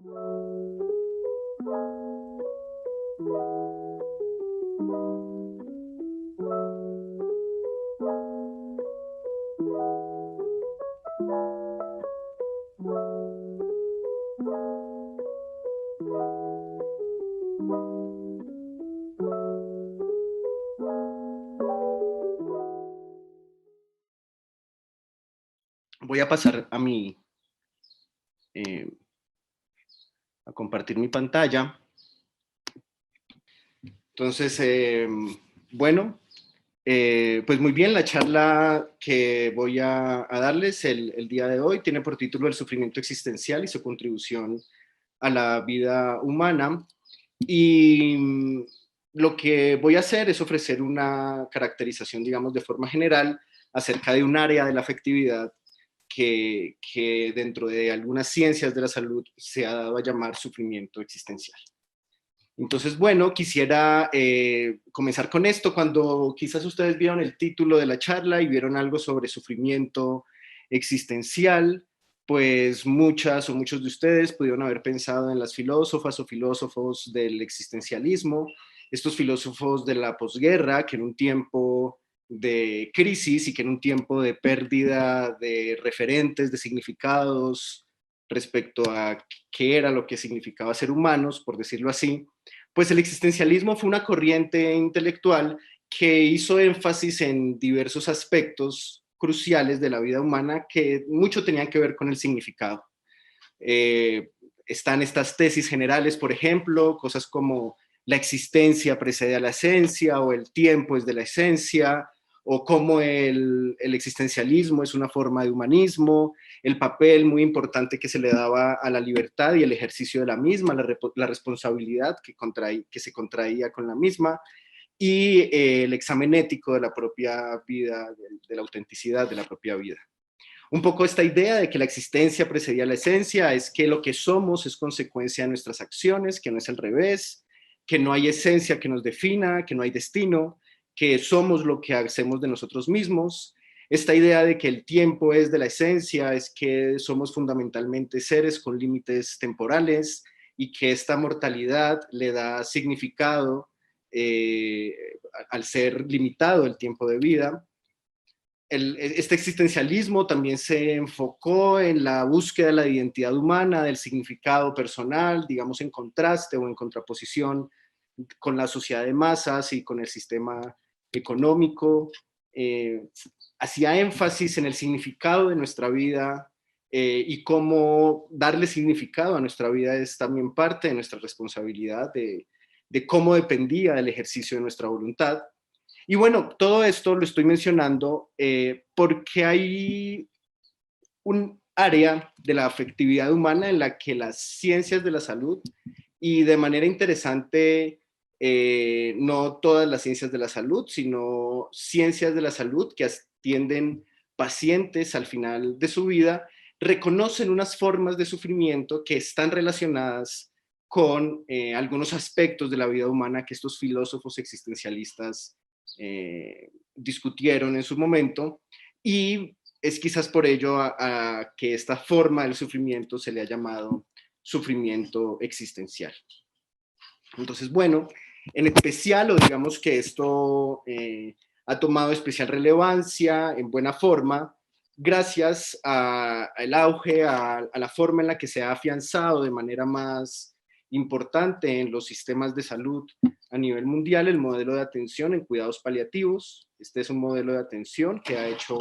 Voy a pasar eh, a compartir mi pantalla. Entonces, bueno, pues muy bien, la charla que voy a darles el día de hoy tiene por título El sufrimiento existencial y su contribución a la vida humana. Y lo que voy a hacer es ofrecer una caracterización, digamos, de forma general acerca de un área de la afectividad que dentro de algunas ciencias de la salud se ha dado a llamar sufrimiento existencial. Entonces, bueno, quisiera comenzar con esto. Cuando quizás ustedes vieron el título de la charla y vieron algo sobre sufrimiento existencial, pues muchas o muchos de ustedes pudieron haber pensado en las filósofas o filósofos del existencialismo, estos filósofos de la posguerra, que en un tiempo de crisis y que en un tiempo de pérdida de referentes, de significados respecto a qué era lo que significaba ser humanos, por decirlo así, pues el existencialismo fue una corriente intelectual que hizo énfasis en diversos aspectos cruciales de la vida humana que mucho tenían que ver con el significado. Eh, Están estas tesis generales, por ejemplo, cosas como la existencia precede a la esencia o el tiempo es de la esencia, o cómo el existencialismo es una forma de humanismo, el papel muy importante que se le daba a la libertad y el ejercicio de la misma, la responsabilidad que se contraía con la misma, y el examen ético de la propia vida, de la autenticidad de la propia vida. Un poco esta idea de que la existencia precedía la esencia es que lo que somos es consecuencia de nuestras acciones, que no es al revés, que no hay esencia que nos defina, que no hay destino, que somos lo que hacemos de nosotros mismos. Esta idea de que el tiempo es de la esencia es que somos fundamentalmente seres con límites temporales y que esta mortalidad le da significado eh, al ser limitado el tiempo de vida. Este existencialismo también se enfocó en la búsqueda de la identidad humana, del significado personal, digamos en contraste o en contraposición con la sociedad de masas y con el sistema económico. Eh, Hacía énfasis en el significado de nuestra vida y cómo darle significado a nuestra vida es también parte de nuestra responsabilidad de cómo dependía del ejercicio de nuestra voluntad. Y bueno, todo esto lo estoy mencionando porque hay un área de la afectividad humana en la que las ciencias de la salud y de manera interesante, no todas las ciencias de la salud, sino ciencias de la salud que atienden pacientes al final de su vida, reconocen unas formas de sufrimiento que están relacionadas con algunos aspectos de la vida humana que estos filósofos existencialistas discutieron en su momento, y es quizás por ello a que esta forma del sufrimiento se le ha llamado sufrimiento existencial. Entonces, bueno, en especial, o digamos que esto ha tomado especial relevancia en buena forma, gracias al auge, a la forma en la que se ha afianzado de manera más importante en los sistemas de salud a nivel mundial el modelo de atención en cuidados paliativos. Este es un modelo de atención que ha hecho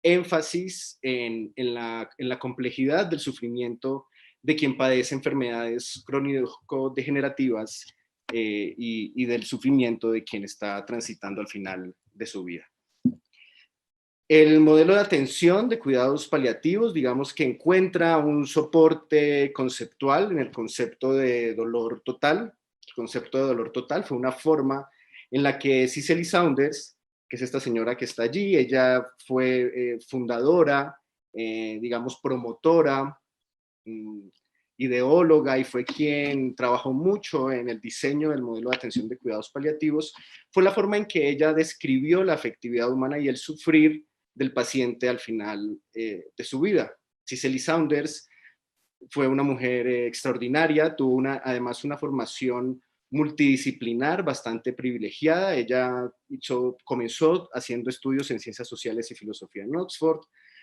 énfasis en la complejidad del sufrimiento de quien padece enfermedades crónico-degenerativas y del sufrimiento de quien está transitando al final de su vida. El modelo de atención de cuidados paliativos, digamos que encuentra un soporte conceptual en el concepto de dolor total. El concepto de dolor total fue una forma en la que Cicely Saunders, que es esta señora que está allí, ella fue fundadora, digamos promotora, ideóloga, y fue quien trabajó mucho en el diseño del modelo de atención de cuidados paliativos. Fue la forma en que ella describió la afectividad humana y el sufrir del paciente al final de su vida. Cicely Saunders fue una mujer extraordinaria, tuvo además una formación multidisciplinar bastante privilegiada. Ella comenzó haciendo estudios en ciencias sociales y filosofía en Oxford,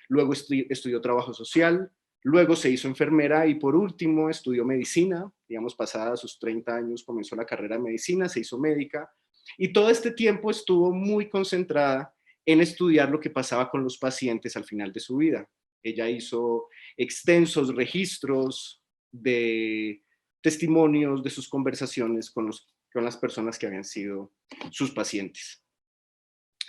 luego estudió trabajo social, luego se hizo enfermera y por último estudió medicina. Digamos, pasada sus 30 años comenzó la carrera de medicina, se hizo médica y todo este tiempo estuvo muy concentrada en estudiar lo que pasaba con los pacientes al final de su vida. Ella hizo extensos registros de testimonios de sus conversaciones con las personas que habían sido sus pacientes.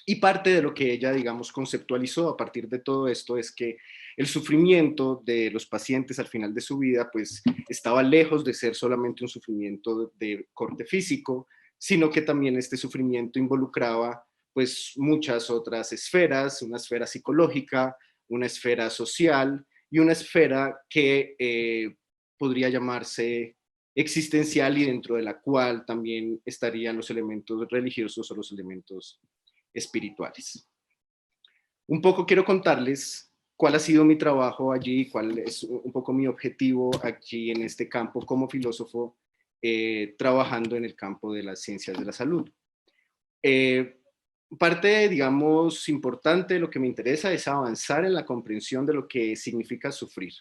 Y parte de lo que ella, digamos, conceptualizó a partir de todo esto es que el sufrimiento de los pacientes al final de su vida, pues, estaba lejos de ser solamente un sufrimiento de corte físico, sino que también este sufrimiento involucraba, pues, muchas otras esferas, una esfera psicológica, una esfera social y una esfera que podría llamarse existencial y dentro de la cual también estarían los elementos religiosos o los elementos espirituales. Un poco quiero contarles cuál ha sido mi trabajo allí, cuál es un poco mi objetivo aquí en este campo como filósofo, trabajando en el campo de las ciencias de la salud. Parte, digamos, importante de lo que me interesa es avanzar en la comprensión de lo que significa sufrir.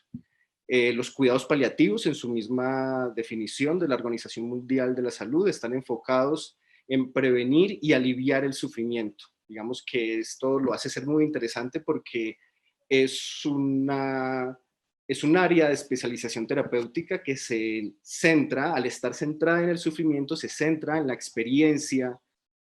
Los cuidados paliativos, en su misma definición de la Organización Mundial de la Salud, están enfocados en prevenir y aliviar el sufrimiento. Digamos que esto lo hace ser muy interesante porque es un área de especialización terapéutica que se centra, al estar centrada en el sufrimiento, se centra en la experiencia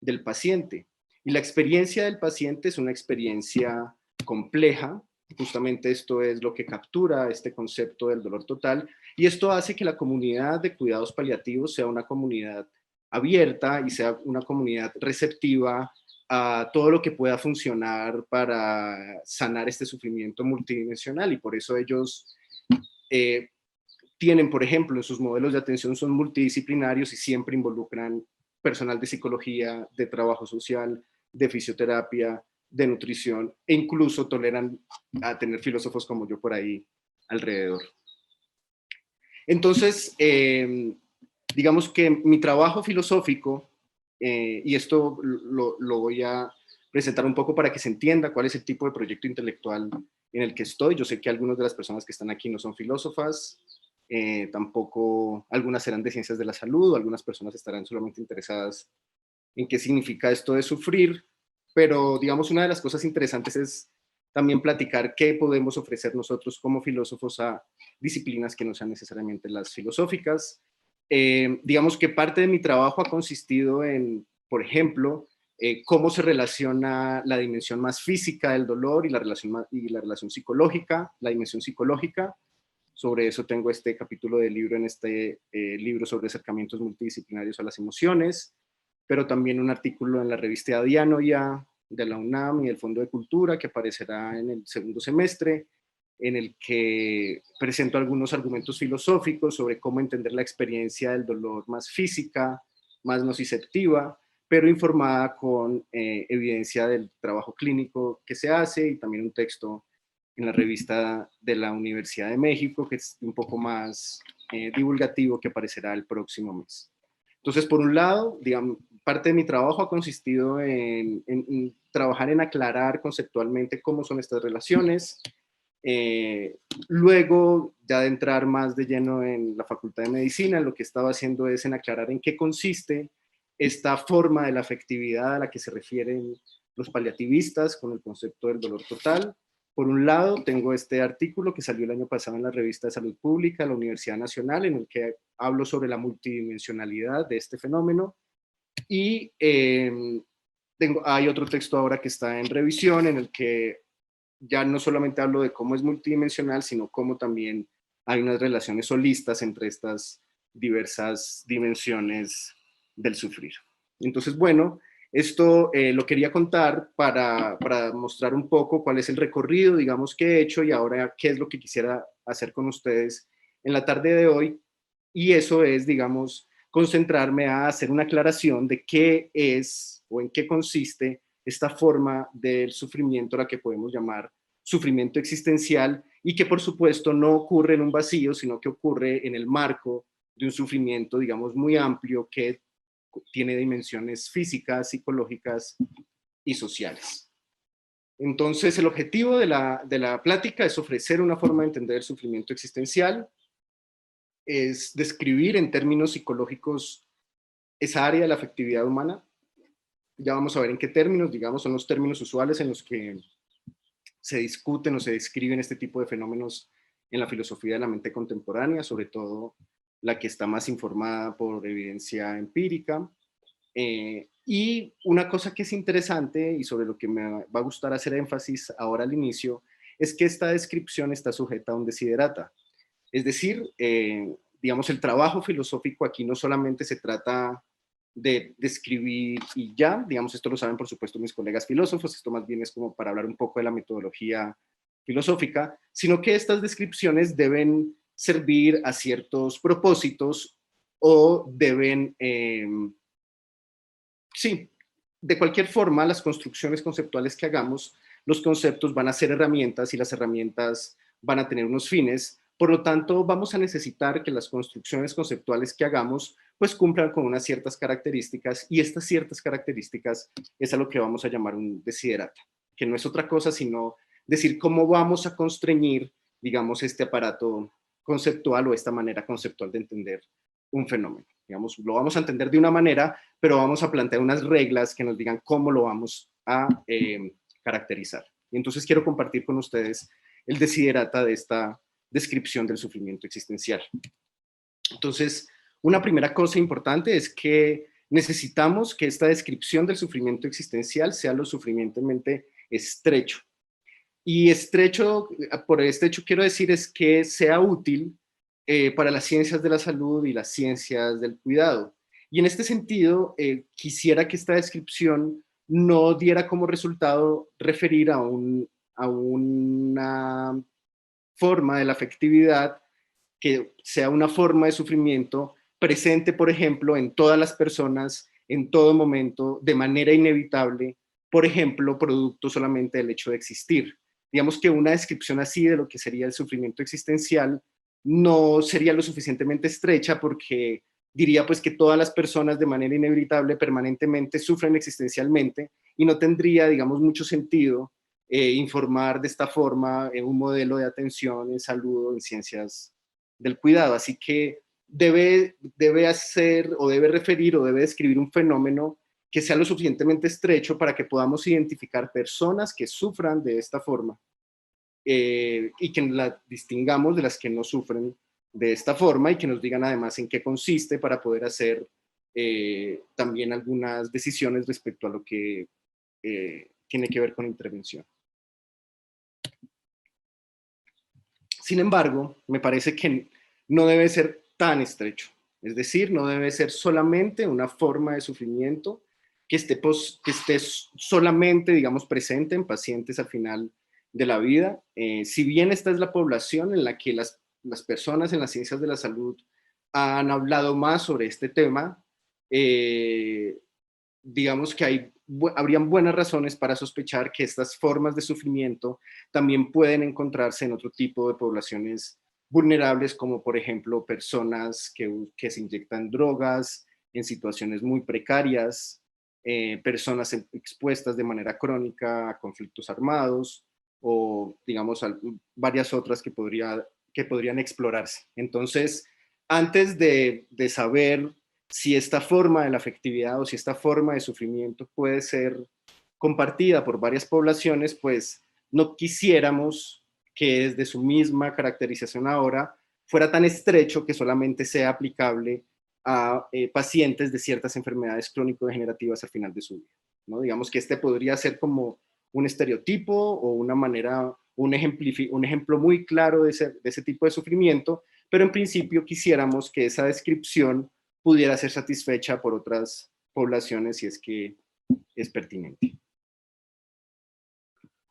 del paciente. Y la experiencia del paciente es una experiencia compleja. Justamente esto es lo que captura este concepto del dolor total, y esto hace que la comunidad de cuidados paliativos sea una comunidad abierta y sea una comunidad receptiva a todo lo que pueda funcionar para sanar este sufrimiento multidimensional, y por eso ellos tienen, por ejemplo, en sus modelos de atención son multidisciplinarios y siempre involucran personal de psicología, de trabajo social, de fisioterapia, de nutrición, e incluso toleran a tener filósofos como yo por ahí alrededor. Entonces, digamos que mi trabajo filosófico, y esto lo voy a presentar un poco para que se entienda cuál es el tipo de proyecto intelectual en el que estoy. Yo sé que algunas de las personas que están aquí no son filósofas, tampoco algunas serán de ciencias de la salud, o algunas personas estarán solamente interesadas en qué significa esto de sufrir, pero digamos una de las cosas interesantes es también platicar qué podemos ofrecer nosotros como filósofos a disciplinas que no sean necesariamente las filosóficas. Digamos que parte de mi trabajo ha consistido en, por ejemplo, cómo se relaciona la dimensión más física del dolor y la relación psicológica, la dimensión psicológica. Sobre eso tengo este capítulo del libro en este libro sobre acercamientos multidisciplinarios a las emociones, pero también un artículo en la revista Dianoia de la UNAM y el Fondo de Cultura que aparecerá en el segundo semestre, en el que presento algunos argumentos filosóficos sobre cómo entender la experiencia del dolor más física, más nociceptiva, pero informada con evidencia del trabajo clínico que se hace, y también un texto en la revista de la Universidad de México, que es un poco más divulgativo, que aparecerá el próximo mes. Entonces, por un lado, digamos, parte de mi trabajo ha consistido en trabajar en aclarar conceptualmente cómo son estas relaciones. Luego, ya de entrar más de lleno en la Facultad de Medicina, lo que estaba haciendo es en aclarar en qué consiste esta forma de la afectividad a la que se refieren los paliativistas con el concepto del dolor total. Por un lado, tengo este artículo que salió el año pasado en la revista de Salud Pública de la Universidad Nacional, en el que hablo sobre la multidimensionalidad de este fenómeno. Y hay otro texto ahora que está en revisión, en el que ya no solamente hablo de cómo es multidimensional, sino cómo también hay unas relaciones holistas entre estas diversas dimensiones del sufrir. Entonces, bueno, esto lo quería contar para mostrar un poco cuál es el recorrido, digamos, que he hecho, y ahora qué es lo que quisiera hacer con ustedes en la tarde de hoy. Y eso es, digamos, concentrarme a hacer una aclaración de qué es o en qué consiste esta forma del sufrimiento, la que podemos llamar sufrimiento existencial, y que por supuesto no ocurre en un vacío, sino que ocurre en el marco de un sufrimiento, digamos, muy amplio que tiene dimensiones físicas, psicológicas y sociales. Entonces, el objetivo de la plática es ofrecer una forma de entender el sufrimiento existencial, es describir en términos psicológicos esa área de la afectividad humana. Ya vamos a ver en qué términos, digamos, son los términos usuales en los que se discuten o se describen este tipo de fenómenos en la filosofía de la mente contemporánea, sobre todo la que está más informada por evidencia empírica. Y una cosa que es interesante y sobre lo que me va a gustar hacer énfasis ahora al inicio, es que esta descripción está sujeta a un desiderata. Es decir, digamos, el trabajo filosófico aquí no solamente se trata de describir y ya, digamos, esto lo saben por supuesto mis colegas filósofos, esto más bien es como para hablar un poco de la metodología filosófica, sino que estas descripciones deben servir a ciertos propósitos o deben, sí, de cualquier forma, las construcciones conceptuales que hagamos, los conceptos van a ser herramientas y las herramientas van a tener unos fines. Por lo tanto, vamos a necesitar que las construcciones conceptuales que hagamos pues cumplan con unas ciertas características y estas ciertas características es a lo que vamos a llamar un desiderata, que no es otra cosa sino decir cómo vamos a constreñir, digamos, este aparato conceptual o esta manera conceptual de entender un fenómeno. Digamos, lo vamos a entender de una manera, pero vamos a plantear unas reglas que nos digan cómo lo vamos a caracterizar. Y entonces quiero compartir con ustedes el desiderata de esta descripción del sufrimiento existencial. Entonces, una primera cosa importante es que necesitamos que esta descripción del sufrimiento existencial sea lo suficientemente estrecho. Y estrecho, por estrecho quiero decir es que sea útil para las ciencias de la salud y las ciencias del cuidado. Y en este sentido, quisiera que esta descripción no diera como resultado referir a una forma de la afectividad que sea una forma de sufrimiento presente, por ejemplo, en todas las personas, en todo momento, de manera inevitable, por ejemplo, producto solamente del hecho de existir. Digamos que una descripción así de lo que sería el sufrimiento existencial no sería lo suficientemente estrecha porque diría pues que todas las personas de manera inevitable permanentemente sufren existencialmente y no tendría, digamos, mucho sentido informar de esta forma en un modelo de atención en salud o en ciencias del cuidado. Así que debe hacer o debe referir o debe describir un fenómeno que sea lo suficientemente estrecho para que podamos identificar personas que sufran de esta forma y que la distingamos de las que no sufren de esta forma y que nos digan además en qué consiste para poder hacer también algunas decisiones respecto a lo que tiene que ver con intervención. Sin embargo, me parece que no debe ser tan estrecho. Es decir, no debe ser solamente una forma de sufrimiento que esté solamente, digamos, presente en pacientes al final de la vida. Si bien esta es la población en la que las personas en las ciencias de la salud han hablado más sobre este tema, digamos que habrían buenas razones para sospechar que estas formas de sufrimiento también pueden encontrarse en otro tipo de poblaciones vulnerables, como por ejemplo personas que se inyectan drogas en situaciones muy precarias, personas expuestas de manera crónica a conflictos armados o digamos varias otras que podrían explorarse. Entonces, antes de saber si esta forma de la afectividad o si esta forma de sufrimiento puede ser compartida por varias poblaciones, pues no quisiéramos que desde su misma caracterización ahora fuera tan estrecho que solamente sea aplicable a pacientes de ciertas enfermedades crónico-degenerativas al final de su vida, ¿no? Digamos que este podría ser como un estereotipo o una manera, un ejemplo muy claro de ese tipo de sufrimiento, pero en principio quisiéramos que esa descripción pudiera ser satisfecha por otras poblaciones si es que es pertinente.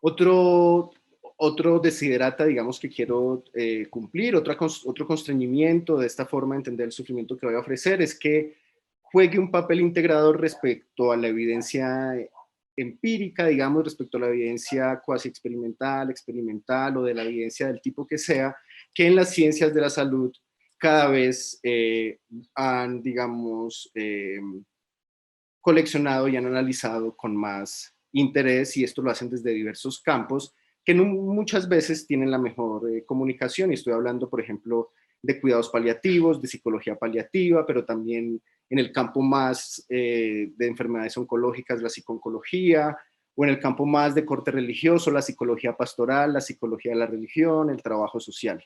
Otro desiderata, digamos, que quiero cumplir, otro constreñimiento de esta forma de entender el sufrimiento que voy a ofrecer es que juegue un papel integrador respecto a la evidencia empírica, digamos, respecto a la evidencia cuasi experimental, experimental o de la evidencia del tipo que sea, que en las ciencias de la salud cada vez han, digamos, coleccionado y han analizado con más interés, y esto lo hacen desde diversos campos que no, muchas veces tienen la mejor comunicación, y estoy hablando, por ejemplo, de cuidados paliativos, de psicología paliativa, pero también en el campo más de enfermedades oncológicas, la psiconcología, o en el campo más de corte religioso, la psicología pastoral, la psicología de la religión, el trabajo social.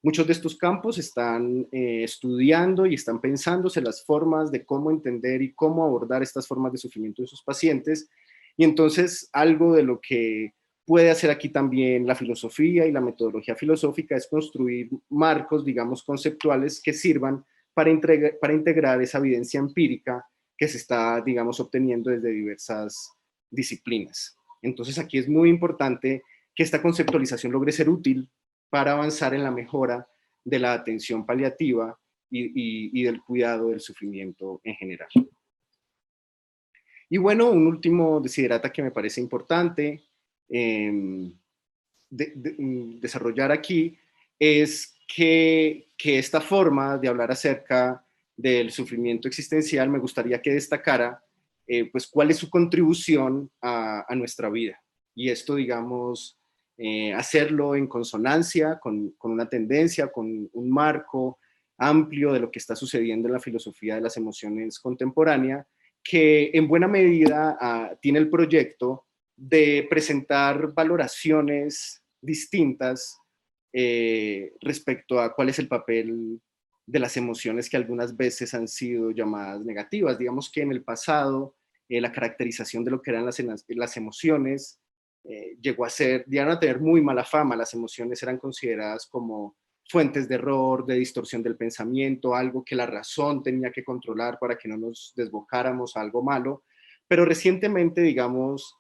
Muchos de estos campos están estudiando y están pensándose las formas de cómo entender y cómo abordar estas formas de sufrimiento de sus pacientes. Y entonces algo de lo que puede hacer aquí también la filosofía y la metodología filosófica es construir marcos, digamos, conceptuales que sirvan para integrar esa evidencia empírica que se está, digamos, obteniendo desde diversas disciplinas. Entonces aquí es muy importante que esta conceptualización logre ser útil para avanzar en la mejora de la atención paliativa y del cuidado del sufrimiento en general. Y bueno, un último desiderata que me parece importante desarrollar aquí es que esta forma de hablar acerca del sufrimiento existencial me gustaría que destacara pues cuál es su contribución a nuestra vida. Y esto, digamos, hacerlo en consonancia con una tendencia, con un marco amplio de lo que está sucediendo en la filosofía de las emociones contemporánea, que en buena medida tiene el proyecto de presentar valoraciones distintas respecto a cuál es el papel de las emociones que algunas veces han sido llamadas negativas. Digamos que en el pasado la caracterización de lo que eran las emociones llegaron a tener muy mala fama. Las emociones eran consideradas como fuentes de error, de distorsión del pensamiento, algo que la razón tenía que controlar para que no nos desbocáramos a algo malo. Pero recientemente, digamos,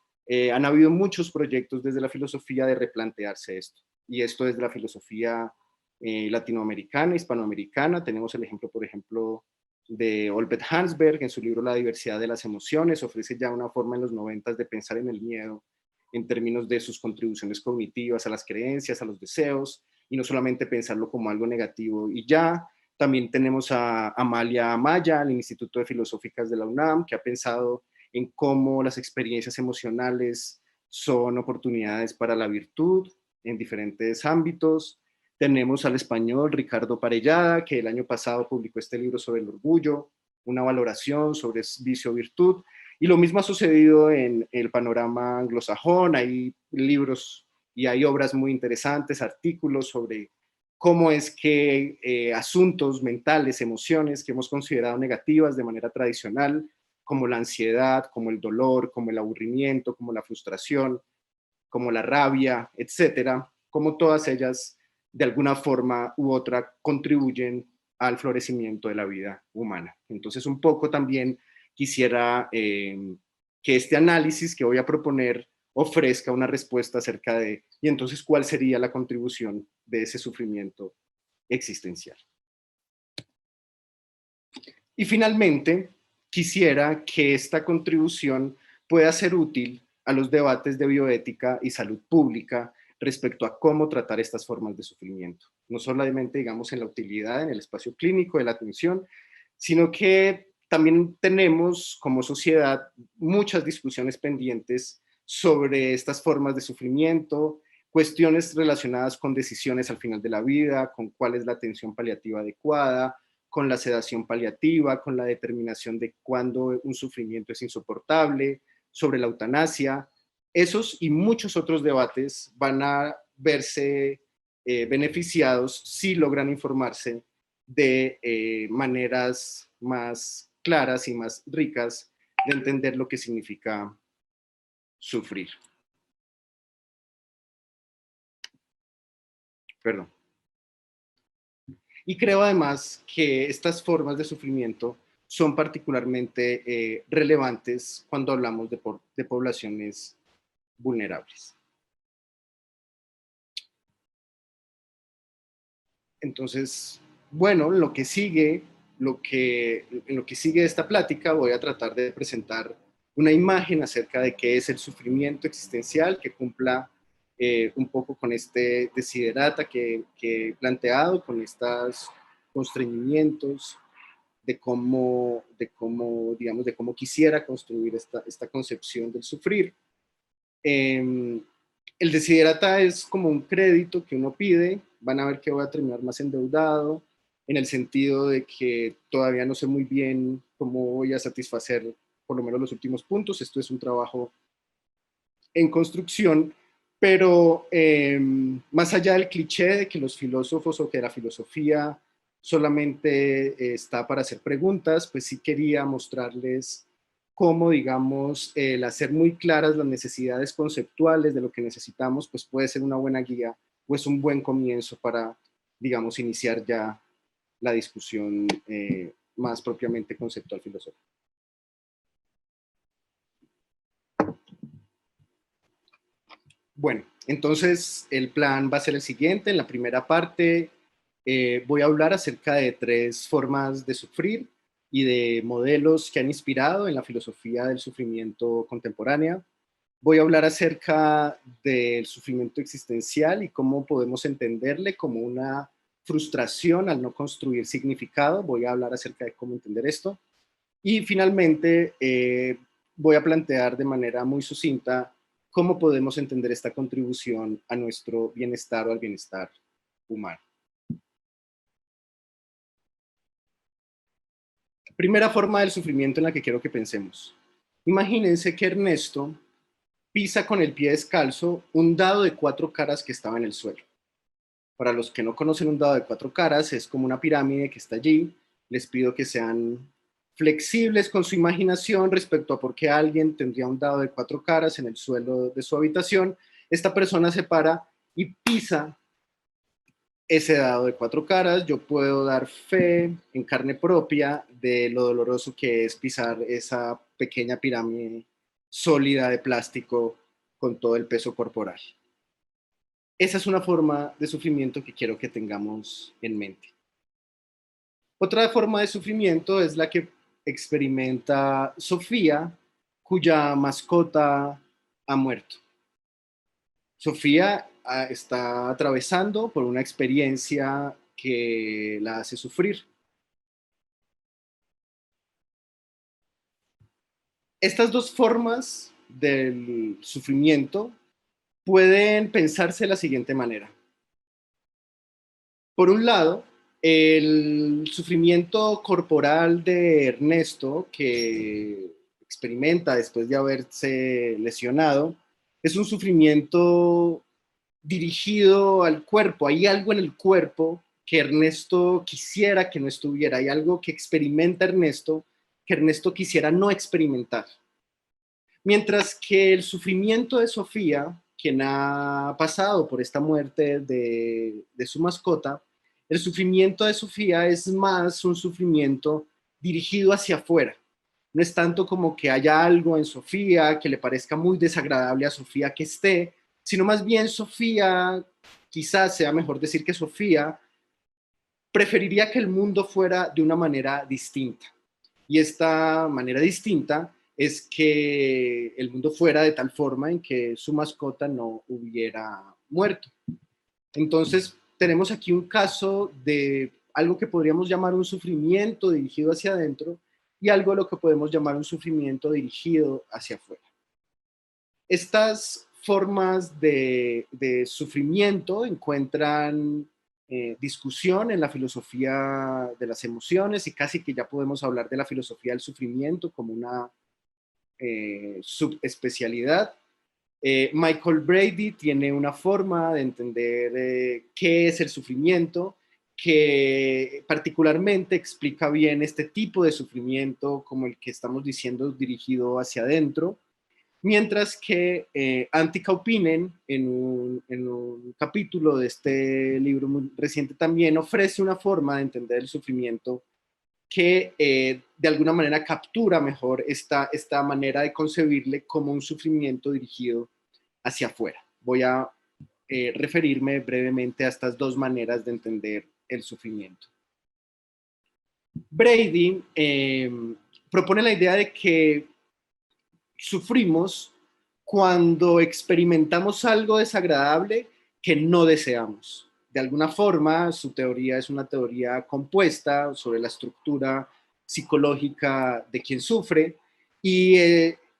han habido muchos proyectos desde la filosofía de replantearse esto. Y esto desde la filosofía latinoamericana, hispanoamericana. Tenemos el ejemplo, por ejemplo, de Olbert Hansberg en su libro La diversidad de las emociones. Ofrece ya una forma en los 90 de pensar en el miedo en términos de sus contribuciones cognitivas a las creencias, a los deseos, y no solamente pensarlo como algo negativo y ya. También tenemos a Amalia Amaya, al Instituto de Filosóficas de la UNAM, que ha pensado en cómo las experiencias emocionales son oportunidades para la virtud en diferentes ámbitos. Tenemos al español Ricardo Parellada, que el año pasado publicó este libro sobre el orgullo, una valoración sobre vicio-virtud. Y lo mismo ha sucedido en el panorama anglosajón. Hay libros y hay obras muy interesantes, artículos sobre cómo es que asuntos mentales, emociones que hemos considerado negativas de manera tradicional, como la ansiedad, como el dolor, como el aburrimiento, como la frustración, como la rabia, etcétera, como todas ellas de alguna forma u otra contribuyen al florecimiento de la vida humana. Entonces, un poco también quisiera que este análisis que voy a proponer ofrezca una respuesta acerca de, y entonces, ¿cuál sería la contribución de ese sufrimiento existencial? Y finalmente, quisiera que esta contribución pueda ser útil a los debates de bioética y salud pública respecto a cómo tratar estas formas de sufrimiento. No solamente, digamos, en la utilidad, en el espacio clínico de la atención, sino que también tenemos como sociedad muchas discusiones pendientes sobre estas formas de sufrimiento, cuestiones relacionadas con decisiones al final de la vida, con cuál es la atención paliativa adecuada, con la sedación paliativa, con la determinación de cuándo un sufrimiento es insoportable, sobre la eutanasia. Esos y muchos otros debates van a verse beneficiados si logran informarse de maneras más claras y más ricas de entender lo que significa sufrir. Perdón. Y creo además que estas formas de sufrimiento son particularmente relevantes cuando hablamos de poblaciones vulnerables. Entonces, bueno, lo que sigue, en lo que sigue de esta plática, voy a tratar de presentar una imagen acerca de qué es el sufrimiento existencial, que cumpla un poco con este desiderata que he planteado, con estos constreñimientos digamos, de cómo quisiera construir esta concepción del sufrir. El desiderata es como un crédito que uno pide. Van a ver que voy a terminar más endeudado, en el sentido de que todavía no sé muy bien cómo voy a satisfacer por lo menos los últimos puntos. Esto es un trabajo en construcción, pero más allá del cliché de que los filósofos o que la filosofía solamente está para hacer preguntas, pues sí quería mostrarles cómo, digamos, el hacer muy claras las necesidades conceptuales de lo que necesitamos, pues puede ser una buena guía o es un buen comienzo para, digamos, iniciar ya la discusión más propiamente conceptual filosófica. Bueno, entonces el plan va a ser el siguiente. En la primera parte voy a hablar acerca de 3 formas de sufrir y de modelos que han inspirado en la filosofía del sufrimiento contemporánea. Voy a hablar acerca del sufrimiento existencial y cómo podemos entenderle como una frustración al no construir significado. Voy a hablar acerca de cómo entender esto. Y finalmente voy a plantear de manera muy sucinta cómo podemos entender esta contribución a nuestro bienestar o al bienestar humano. Primera forma del sufrimiento en la que quiero que pensemos. Imagínense que Ernesto pisa con el pie descalzo un dado de 4 caras que estaba en el suelo. Para los que no conocen un dado de 4 caras, es como una pirámide que está allí. Les pido que sean flexibles con su imaginación respecto a por qué alguien tendría un dado de 4 caras en el suelo de su habitación. Esta persona se para y pisa ese dado de 4 caras. Yo puedo dar fe en carne propia de lo doloroso que es pisar esa pequeña pirámide sólida de plástico con todo el peso corporal. Esa es una forma de sufrimiento que quiero que tengamos en mente. Otra forma de sufrimiento es la que experimenta Sofía, cuya mascota ha muerto. Sofía está atravesando por una experiencia que la hace sufrir. Estas 2 formas del sufrimiento pueden pensarse de la siguiente manera. Por un lado, el sufrimiento corporal de Ernesto, que experimenta después de haberse lesionado, es un sufrimiento dirigido al cuerpo. Hay algo en el cuerpo que Ernesto quisiera que no estuviera. Hay algo que experimenta Ernesto que Ernesto quisiera no experimentar. Mientras que el sufrimiento de Sofía, quien ha pasado por esta muerte de su mascota, el sufrimiento de Sofía es más un sufrimiento dirigido hacia afuera. No es tanto como que haya algo en Sofía que le parezca muy desagradable a Sofía que esté, sino más bien Sofía, quizás sea mejor decir que Sofía preferiría que el mundo fuera de una manera distinta. Y esta manera distinta es que el mundo fuera de tal forma en que su mascota no hubiera muerto. Entonces, tenemos aquí un caso de algo que podríamos llamar un sufrimiento dirigido hacia adentro y algo lo que podemos llamar un sufrimiento dirigido hacia afuera. Estas formas de sufrimiento encuentran discusión en la filosofía de las emociones y casi que ya podemos hablar de la filosofía del sufrimiento como una subespecialidad. Michael Brady tiene una forma de entender qué es el sufrimiento que particularmente explica bien este tipo de sufrimiento como el que estamos diciendo dirigido hacia adentro. Mientras que Antti Kaupinen, en un capítulo de este libro muy reciente también, ofrece una forma de entender el sufrimiento que de alguna manera captura mejor esta manera de concebirle como un sufrimiento dirigido hacia afuera. Voy a referirme brevemente a estas 2 maneras de entender el sufrimiento. Brady propone la idea de que sufrimos cuando experimentamos algo desagradable que no deseamos. De alguna forma, su teoría es una teoría compuesta sobre la estructura psicológica de quien sufre y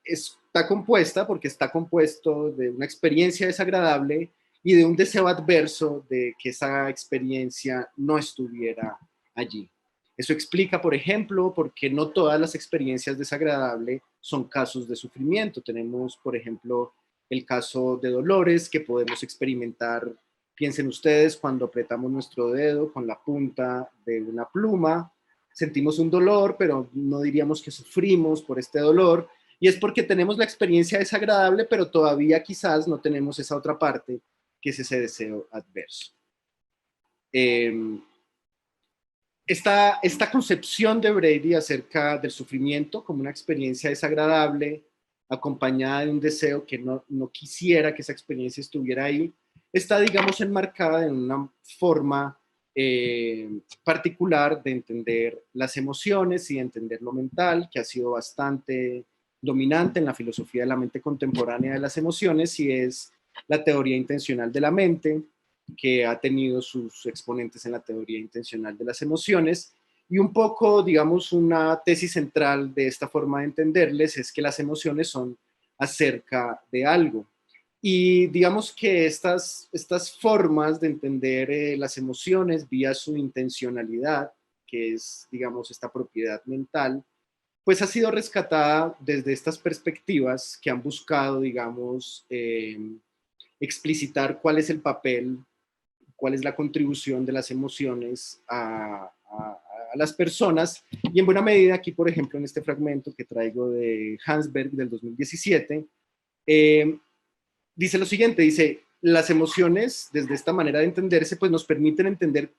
está compuesta porque está compuesto de una experiencia desagradable y de un deseo adverso de que esa experiencia no estuviera allí. Eso explica, por ejemplo, por qué no todas las experiencias desagradables son casos de sufrimiento. Tenemos, por ejemplo, el caso de dolores que podemos experimentar. Piensen ustedes cuando apretamos nuestro dedo con la punta de una pluma, sentimos un dolor, pero no diríamos que sufrimos por este dolor. Y es porque tenemos la experiencia desagradable, pero todavía quizás no tenemos esa otra parte, que es ese deseo adverso. Esta concepción de Brady acerca del sufrimiento como una experiencia desagradable, acompañada de un deseo que no quisiera que esa experiencia estuviera ahí, está, digamos, enmarcada en una forma particular de entender las emociones y de entender lo mental, que ha sido bastante dominante en la filosofía de la mente contemporánea de las emociones, y es la teoría intencional de la mente, que ha tenido sus exponentes en la teoría intencional de las emociones. Y un poco, digamos, una tesis central de esta forma de entenderles es que las emociones son acerca de algo. Y digamos que estas formas de entender las emociones vía su intencionalidad, que es, digamos, esta propiedad mental, pues ha sido rescatada desde estas perspectivas que han buscado, digamos, explicitar cuál es el papel, cuál es la contribución de las emociones a las personas. Y en buena medida aquí, por ejemplo, en este fragmento que traigo de Hansberg del 2017, dice lo siguiente, dice, las emociones desde esta manera de entenderse, pues nos permiten entender,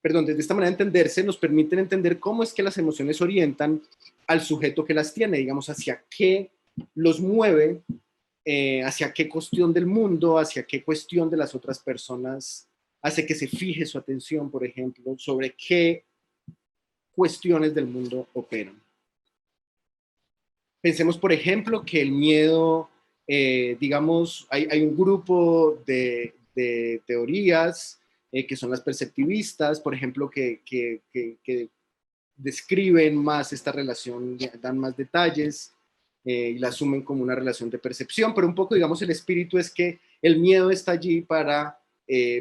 desde esta manera de entenderse nos permiten entender cómo es que las emociones orientan al sujeto que las tiene, digamos, hacia qué los mueve, hacia qué cuestión del mundo, hacia qué cuestión de las otras personas hace que se fije su atención, por ejemplo, sobre qué cuestiones del mundo operan. Pensemos, por ejemplo, que el miedo, digamos, hay un grupo de teorías que son las perceptivistas, por ejemplo, que describen más esta relación, dan más detalles y la asumen como una relación de percepción, pero un poco, digamos, el espíritu es que el miedo está allí para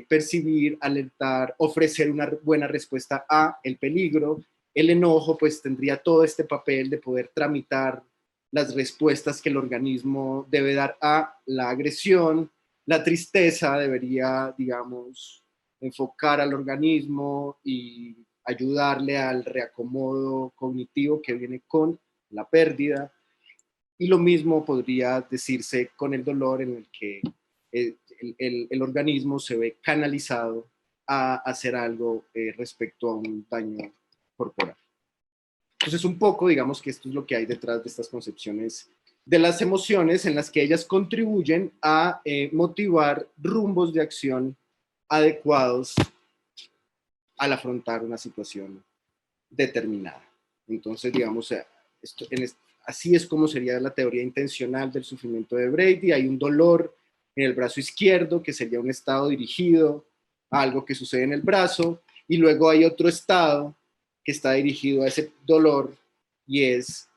percibir, alertar, ofrecer una buena respuesta a el peligro. El enojo pues tendría todo este papel de poder tramitar las respuestas que el organismo debe dar a la agresión. La tristeza debería, digamos, enfocar al organismo y ayudarle al reacomodo cognitivo que viene con la pérdida. Y lo mismo podría decirse con el dolor, en el que el organismo se ve canalizado a hacer algo respecto a un daño corporal. Entonces, un poco, digamos que esto es lo que hay detrás de estas concepciones de las emociones, en las que ellas contribuyen a motivar rumbos de acción adecuados al afrontar una situación determinada. Entonces, digamos, así es como sería la teoría intencional del sufrimiento de Brady. Hay un dolor en el brazo izquierdo, que sería un estado dirigido a algo que sucede en el brazo, y luego hay otro estado que está dirigido a ese dolor, y es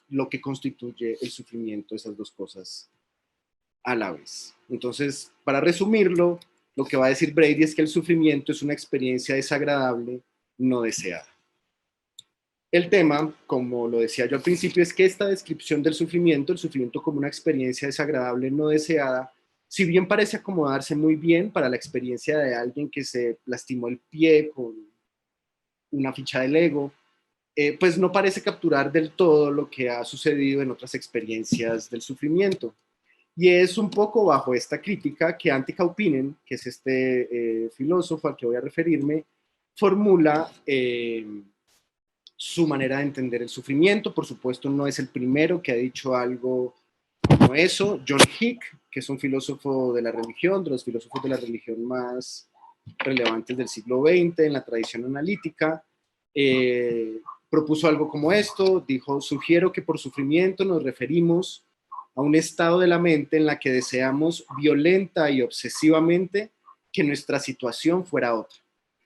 lo que constituye el sufrimiento, esas dos cosas a la vez. Entonces, para resumirlo, lo que va a decir Brady es que el sufrimiento es una experiencia desagradable no deseada. El tema, como lo decía yo al principio, es que esta descripción del sufrimiento, el sufrimiento como una experiencia desagradable no deseada, si bien parece acomodarse muy bien para la experiencia de alguien que se lastimó el pie con una ficha de Lego, pues no parece capturar del todo lo que ha sucedido en otras experiencias del sufrimiento. Y es un poco bajo esta crítica que Antti Kaupinen, que es este filósofo al que voy a referirme, formula su manera de entender el sufrimiento. Por supuesto, no es el primero que ha dicho algo como eso. John Hick, que es un filósofo de la religión, de los filósofos de la religión más relevantes del siglo XX en la tradición analítica, propuso algo como esto, dijo: sugiero que por sufrimiento nos referimos a un estado de la mente en la que deseamos violenta y obsesivamente que nuestra situación fuera otra.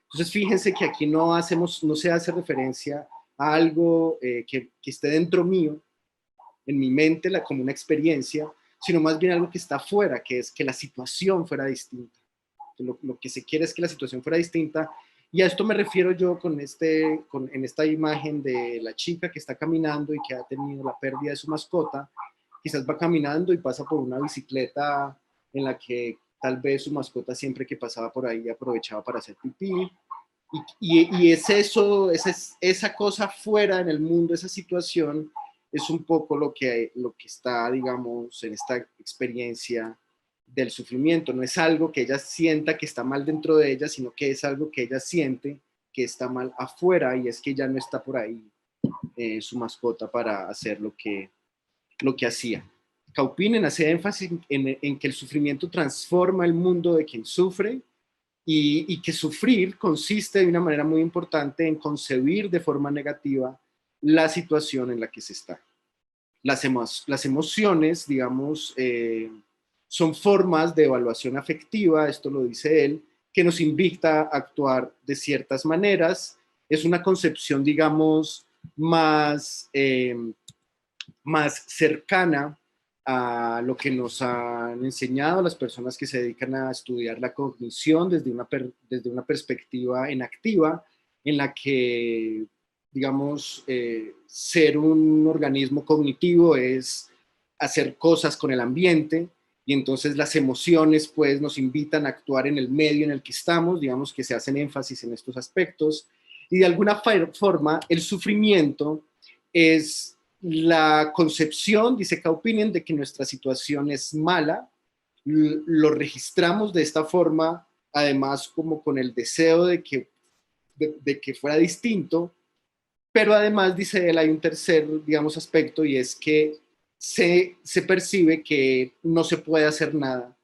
Entonces fíjense que aquí no se hace referencia a algo que esté dentro mío, en mi mente, como una experiencia, sino más bien algo que está afuera, que es que la situación fuera distinta. Lo que se quiere es que la situación fuera distinta, y a esto me refiero yo en esta imagen de la chica que está caminando y que ha tenido la pérdida de su mascota. Quizás va caminando y pasa por una bicicleta en la que tal vez su mascota, siempre que pasaba por ahí, aprovechaba para hacer pipí. Y es eso, esa cosa fuera en el mundo, esa situación, es un poco lo que está, digamos, en esta experiencia del sufrimiento. No es algo que ella sienta que está mal dentro de ella, sino que es algo que ella siente que está mal afuera, y es que ya no está por ahí su mascota para hacer lo que hacía. Kaupinen hace énfasis en que el sufrimiento transforma el mundo de quien sufre, y que sufrir consiste de una manera muy importante en concebir de forma negativa la situación en la que se está. Las emociones, digamos, son formas de evaluación afectiva, esto lo dice él, que nos invita a actuar de ciertas maneras. Es una concepción, digamos, más cercana a lo que nos han enseñado las personas que se dedican a estudiar la cognición desde una perspectiva enactiva, en la que, digamos, ser un organismo cognitivo es hacer cosas con el ambiente, y entonces las emociones pues nos invitan a actuar en el medio en el que estamos, digamos que se hacen énfasis en estos aspectos, y de alguna forma el sufrimiento es la concepción, dice Kaupinen, de que nuestra situación es mala. Lo registramos de esta forma, además como con el deseo de que fuera distinto, pero además, dice él, hay un tercer, digamos, aspecto, y es que se percibe que no se puede hacer nada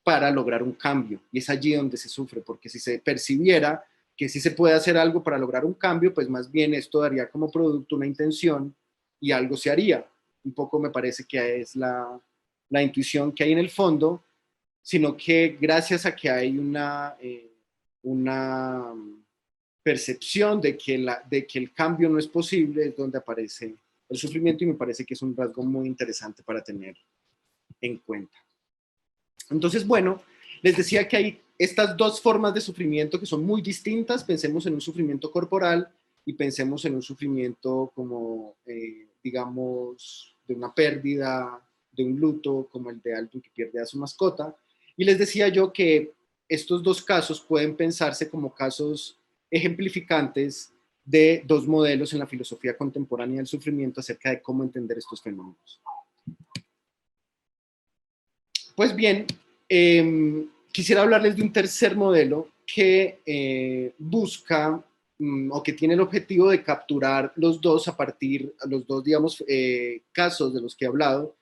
para lograr un cambio, y es allí donde se sufre, porque si se percibiera que sí se puede hacer algo para lograr un cambio, pues más bien esto daría como producto una intención y algo se haría. Un poco me parece que es la intuición que hay en el fondo, sino que gracias a que hay una percepción de que el cambio no es posible, es donde aparece el sufrimiento, y me parece que es un rasgo muy interesante para tener en cuenta. Entonces, bueno, les decía que hay estas dos formas de sufrimiento que son muy distintas. Pensemos en un sufrimiento corporal y pensemos en un sufrimiento como, digamos, de una pérdida, de un luto, como el de alguien que pierde a su mascota. Y les decía yo que estos dos casos pueden pensarse como casos ejemplificantes de dos modelos en la filosofía contemporánea del sufrimiento acerca de cómo entender estos fenómenos. Pues bien, quisiera hablarles de un tercer modelo que busca o que tiene el objetivo de capturar los dos, digamos, casos de los que he hablado,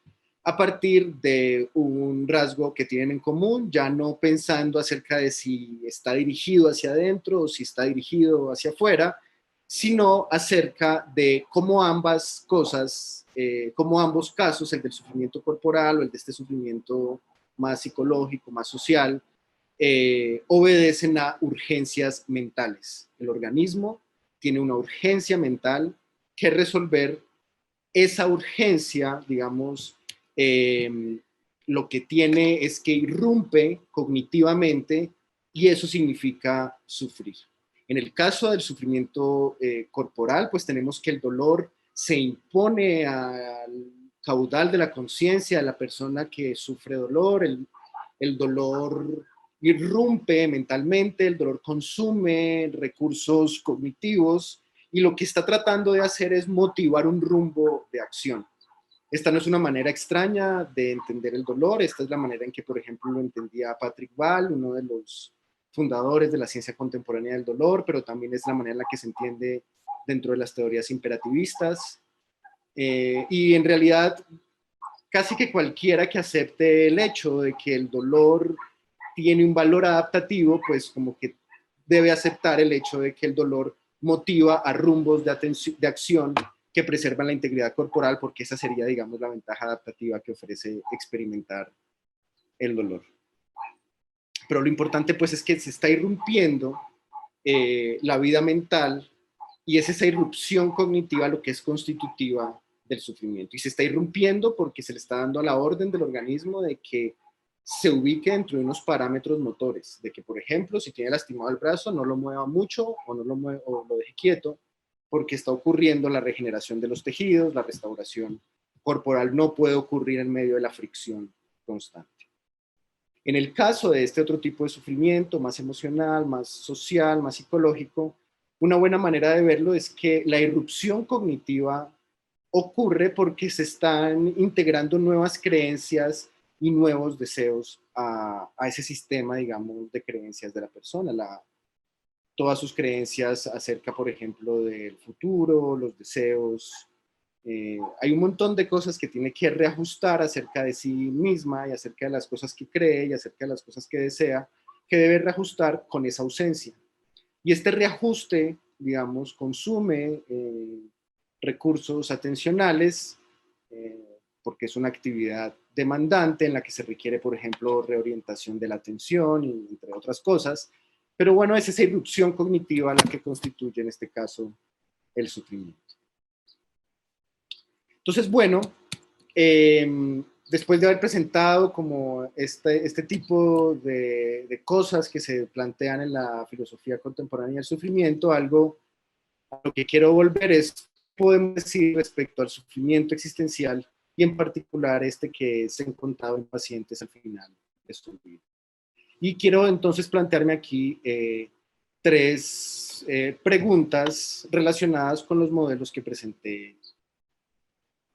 a partir de un rasgo que tienen en común, ya no pensando acerca de si está dirigido hacia adentro o si está dirigido hacia afuera, sino acerca de cómo ambas cosas, cómo ambos casos, el del sufrimiento corporal o el de este sufrimiento más psicológico, más social, obedecen a urgencias mentales. El organismo tiene una urgencia mental que resolver. Esa urgencia, digamos, lo que tiene es que irrumpe cognitivamente, y eso significa sufrir. En el caso del sufrimiento corporal, pues tenemos que el dolor se impone al caudal de la conciencia de la persona que sufre dolor. El dolor irrumpe mentalmente, el dolor consume recursos cognitivos, y lo que está tratando de hacer es motivar un rumbo de acción. Esta no es una manera extraña de entender el dolor. Esta es la manera en que, por ejemplo, lo entendía Patrick Ball, uno de los fundadores de la ciencia contemporánea del dolor, pero también es la manera en la que se entiende dentro de las teorías imperativistas. Y en realidad, casi que cualquiera que acepte el hecho de que el dolor tiene un valor adaptativo, pues como que debe aceptar el hecho de que el dolor motiva a rumbos de acción que preservan la integridad corporal, porque esa sería, digamos, la ventaja adaptativa que ofrece experimentar el dolor. Pero lo importante, pues, es que se está irrumpiendo la vida mental, y es esa irrupción cognitiva lo que es constitutiva del sufrimiento. Y se está irrumpiendo porque se le está dando a la orden del organismo de que se ubique dentro de unos parámetros motores, de que, por ejemplo, si tiene lastimado el brazo, no lo mueva mucho o no lo mueva, o lo deje quieto, porque está ocurriendo la regeneración de los tejidos, la restauración corporal no puede ocurrir en medio de la fricción constante. En el caso de este otro tipo de sufrimiento, más emocional, más social, más psicológico, una buena manera de verlo es que la irrupción cognitiva ocurre porque se están integrando nuevas creencias y nuevos deseos a ese sistema, digamos, de creencias de la persona. Todas sus creencias acerca, por ejemplo, del futuro, los deseos. Hay un montón de cosas que tiene que reajustar acerca de sí misma y acerca de las cosas que cree y acerca de las cosas que desea, que debe reajustar con esa ausencia. Y este reajuste, digamos, consume recursos atencionales, porque es una actividad demandante en la que se requiere, por ejemplo, reorientación de la atención, y entre otras cosas. Pero bueno, es esa irrupción cognitiva la que constituye, en este caso, el sufrimiento. Entonces, bueno, después de haber presentado como este tipo de cosas que se plantean en la filosofía contemporánea del sufrimiento, algo a lo que quiero volver es, podemos decir respecto al sufrimiento existencial, y en particular este que es encontrado en pacientes al final de su vida. Y quiero entonces plantearme aquí tres preguntas relacionadas con los modelos que presenté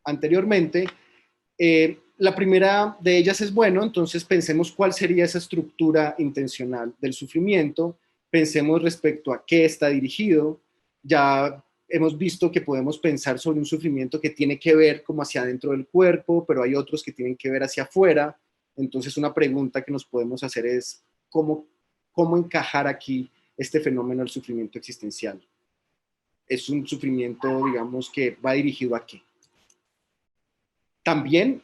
anteriormente. La primera de ellas es, bueno, entonces pensemos cuál sería esa estructura intencional del sufrimiento, pensemos respecto a qué está dirigido. Ya hemos visto que podemos pensar sobre un sufrimiento que tiene que ver como hacia adentro del cuerpo, pero hay otros que tienen que ver hacia afuera. Entonces una pregunta que nos podemos hacer es cómo encajar aquí este fenómeno del sufrimiento existencial. Es un sufrimiento, digamos, que va dirigido a qué. También,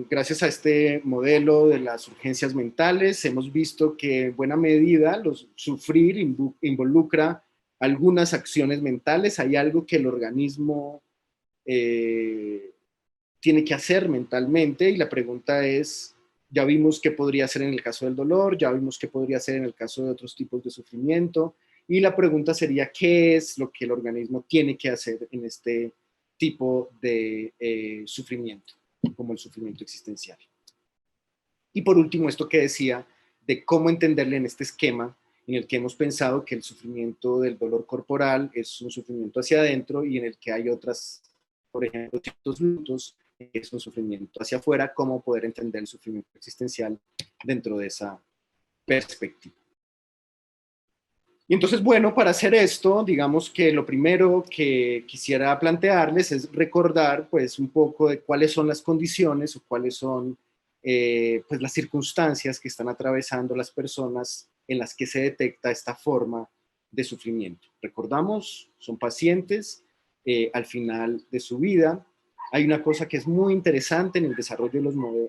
gracias a este modelo de las urgencias mentales, hemos visto que en buena medida sufrir involucra algunas acciones mentales. Hay algo que el organismo tiene que hacer mentalmente, y la pregunta es, ya vimos qué podría ser en el caso del dolor, ya vimos qué podría ser en el caso de otros tipos de sufrimiento, y la pregunta sería, ¿qué es lo que el organismo tiene que hacer en este tipo de sufrimiento, como el sufrimiento existencial? Y por último, esto que decía de cómo entenderle en este esquema en el que hemos pensado que el sufrimiento del dolor corporal es un sufrimiento hacia adentro, y en el que hay otras, por ejemplo, ciertos lutos, que es un sufrimiento hacia afuera, cómo poder entender el sufrimiento existencial dentro de esa perspectiva. Y entonces, bueno, para hacer esto, digamos que lo primero que quisiera plantearles es recordar, pues, un poco de cuáles son las condiciones o cuáles son pues, las circunstancias que están atravesando las personas en las que se detecta esta forma de sufrimiento. Recordamos, son pacientes al final de su vida. Hay una cosa que es muy interesante en el desarrollo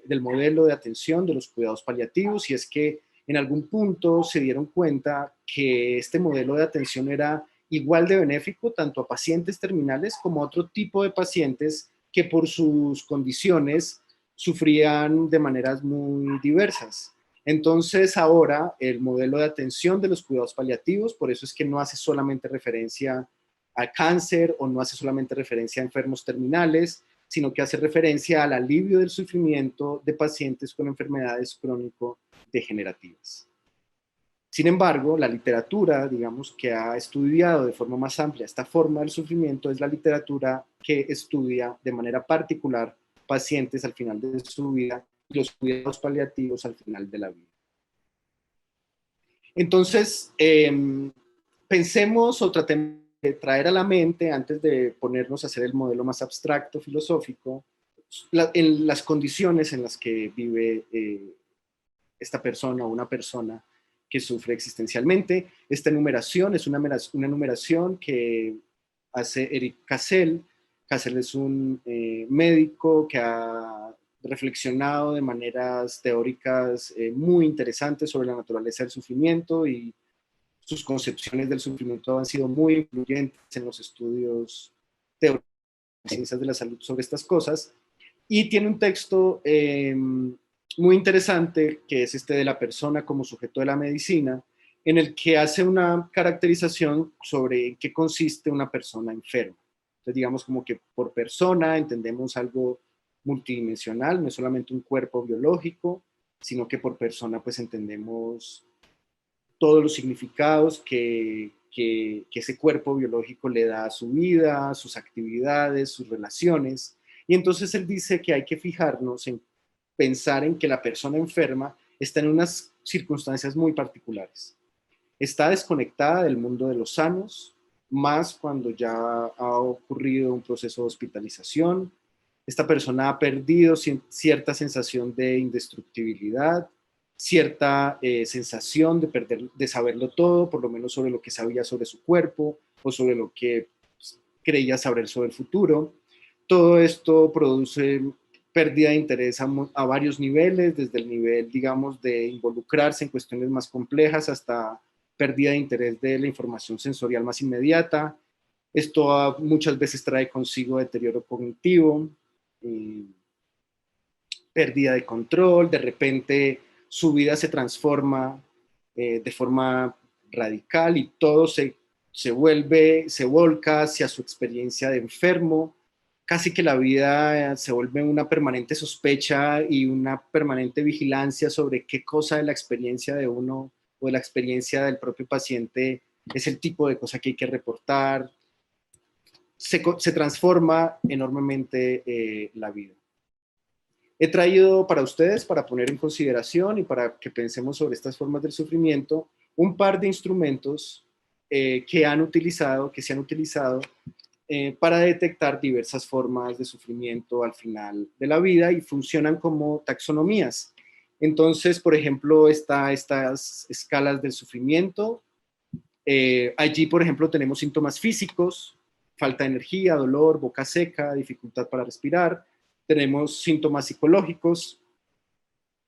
del modelo de atención de los cuidados paliativos, y es que en algún punto se dieron cuenta que este modelo de atención era igual de benéfico tanto a pacientes terminales como a otro tipo de pacientes que por sus condiciones sufrían de maneras muy diversas. Entonces ahora el modelo de atención de los cuidados paliativos, por eso es que no hace solamente referencia al cáncer o no hace solamente referencia a enfermos terminales, sino que hace referencia al alivio del sufrimiento de pacientes con enfermedades crónico-degenerativas. Sin embargo, la literatura, digamos, que ha estudiado de forma más amplia esta forma del sufrimiento, es la literatura que estudia de manera particular pacientes al final de su vida y los cuidados paliativos al final de la vida. Entonces, pensemos o tratemos de traer a la mente, antes de ponernos a hacer el modelo más abstracto, filosófico, en las condiciones en las que vive esta persona o una persona que sufre existencialmente. Esta enumeración es una enumeración que hace Eric Cassel. Cassel es un médico que ha reflexionado de maneras teóricas muy interesantes sobre la naturaleza del sufrimiento, y sus concepciones del sufrimiento han sido muy influyentes en los estudios teóricos de ciencias de la salud sobre estas cosas. Y tiene un texto muy interesante, que es este de la persona como sujeto de la medicina, en el que hace una caracterización sobre en qué consiste una persona enferma. Entonces, digamos como que por persona entendemos algo multidimensional, no es solamente un cuerpo biológico, sino que por persona pues entendemos todos los significados que ese cuerpo biológico le da a su vida, sus actividades, sus relaciones. Y entonces él dice que hay que fijarnos en pensar en que la persona enferma está en unas circunstancias muy particulares. Está desconectada del mundo de los sanos, más cuando ya ha ocurrido un proceso de hospitalización. Esta persona ha perdido cierta sensación de indestructibilidad, cierta sensación de de saberlo todo, por lo menos sobre lo que sabía sobre su cuerpo o sobre lo que creía saber sobre el futuro. Todo esto produce pérdida de interés a varios niveles, desde el nivel, digamos, de involucrarse en cuestiones más complejas hasta pérdida de interés de la información sensorial más inmediata. Esto muchas veces trae consigo deterioro cognitivo, pérdida de control, de repente su vida se transforma de forma radical y todo se volca hacia su experiencia de enfermo. Casi que la vida se vuelve una permanente sospecha y una permanente vigilancia sobre qué cosa de la experiencia de uno o de la experiencia del propio paciente es el tipo de cosa que hay que reportar. Se transforma enormemente la vida. He traído para ustedes, para poner en consideración y para que pensemos sobre estas formas del sufrimiento, un par de instrumentos que se han utilizado para detectar diversas formas de sufrimiento al final de la vida, y funcionan como taxonomías. Entonces, por ejemplo, estas escalas del sufrimiento. Allí, por ejemplo, tenemos síntomas físicos: falta de energía, dolor, boca seca, dificultad para respirar. Tenemos síntomas psicológicos,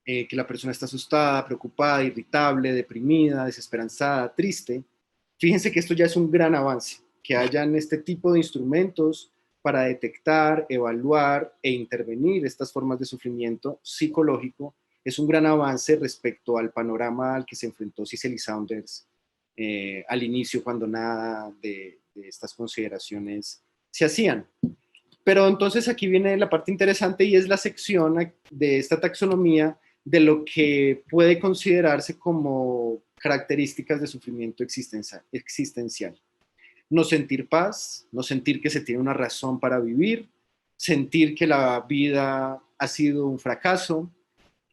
que la persona está asustada, preocupada, irritable, deprimida, desesperanzada, triste. Fíjense que esto ya es un gran avance, que hayan este tipo de instrumentos para detectar, evaluar e intervenir estas formas de sufrimiento psicológico. Es un gran avance respecto al panorama al que se enfrentó Cicely Saunders al inicio, cuando nada de estas consideraciones se hacían. Pero entonces aquí viene la parte interesante, y es la sección de esta taxonomía de lo que puede considerarse como características de sufrimiento existencial. No sentir paz, no sentir que se tiene una razón para vivir, sentir que la vida ha sido un fracaso,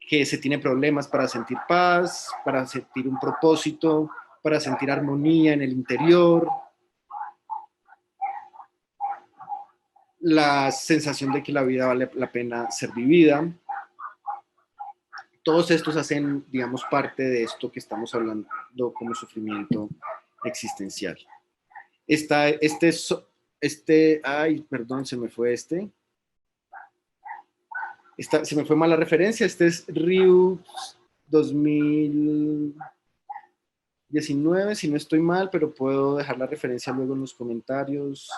que se tiene problemas para sentir paz, para sentir un propósito, para sentir armonía en el interior, la sensación de que la vida vale la pena ser vivida. Todos estos hacen, digamos, parte de esto que estamos hablando como sufrimiento existencial. Ay, perdón, se me fue se me fue mal la referencia. Este es Riu 2019, si no estoy mal, pero puedo dejar la referencia luego en los comentarios.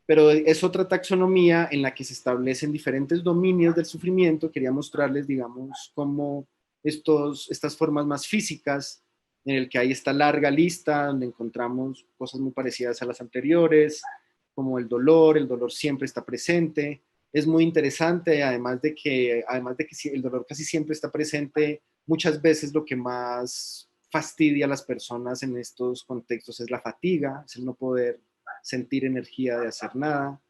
Pero es otra taxonomía en la que se establecen diferentes dominios del sufrimiento. Quería mostrarles, digamos, cómo estas formas más físicas, en el que hay esta larga lista donde encontramos cosas muy parecidas a las anteriores, como el dolor siempre está presente. Es muy interesante, además de que el dolor casi siempre está presente, muchas veces lo que más fastidia a las personas en estos contextos es la fatiga, es el no poder sentir energía de hacer nada.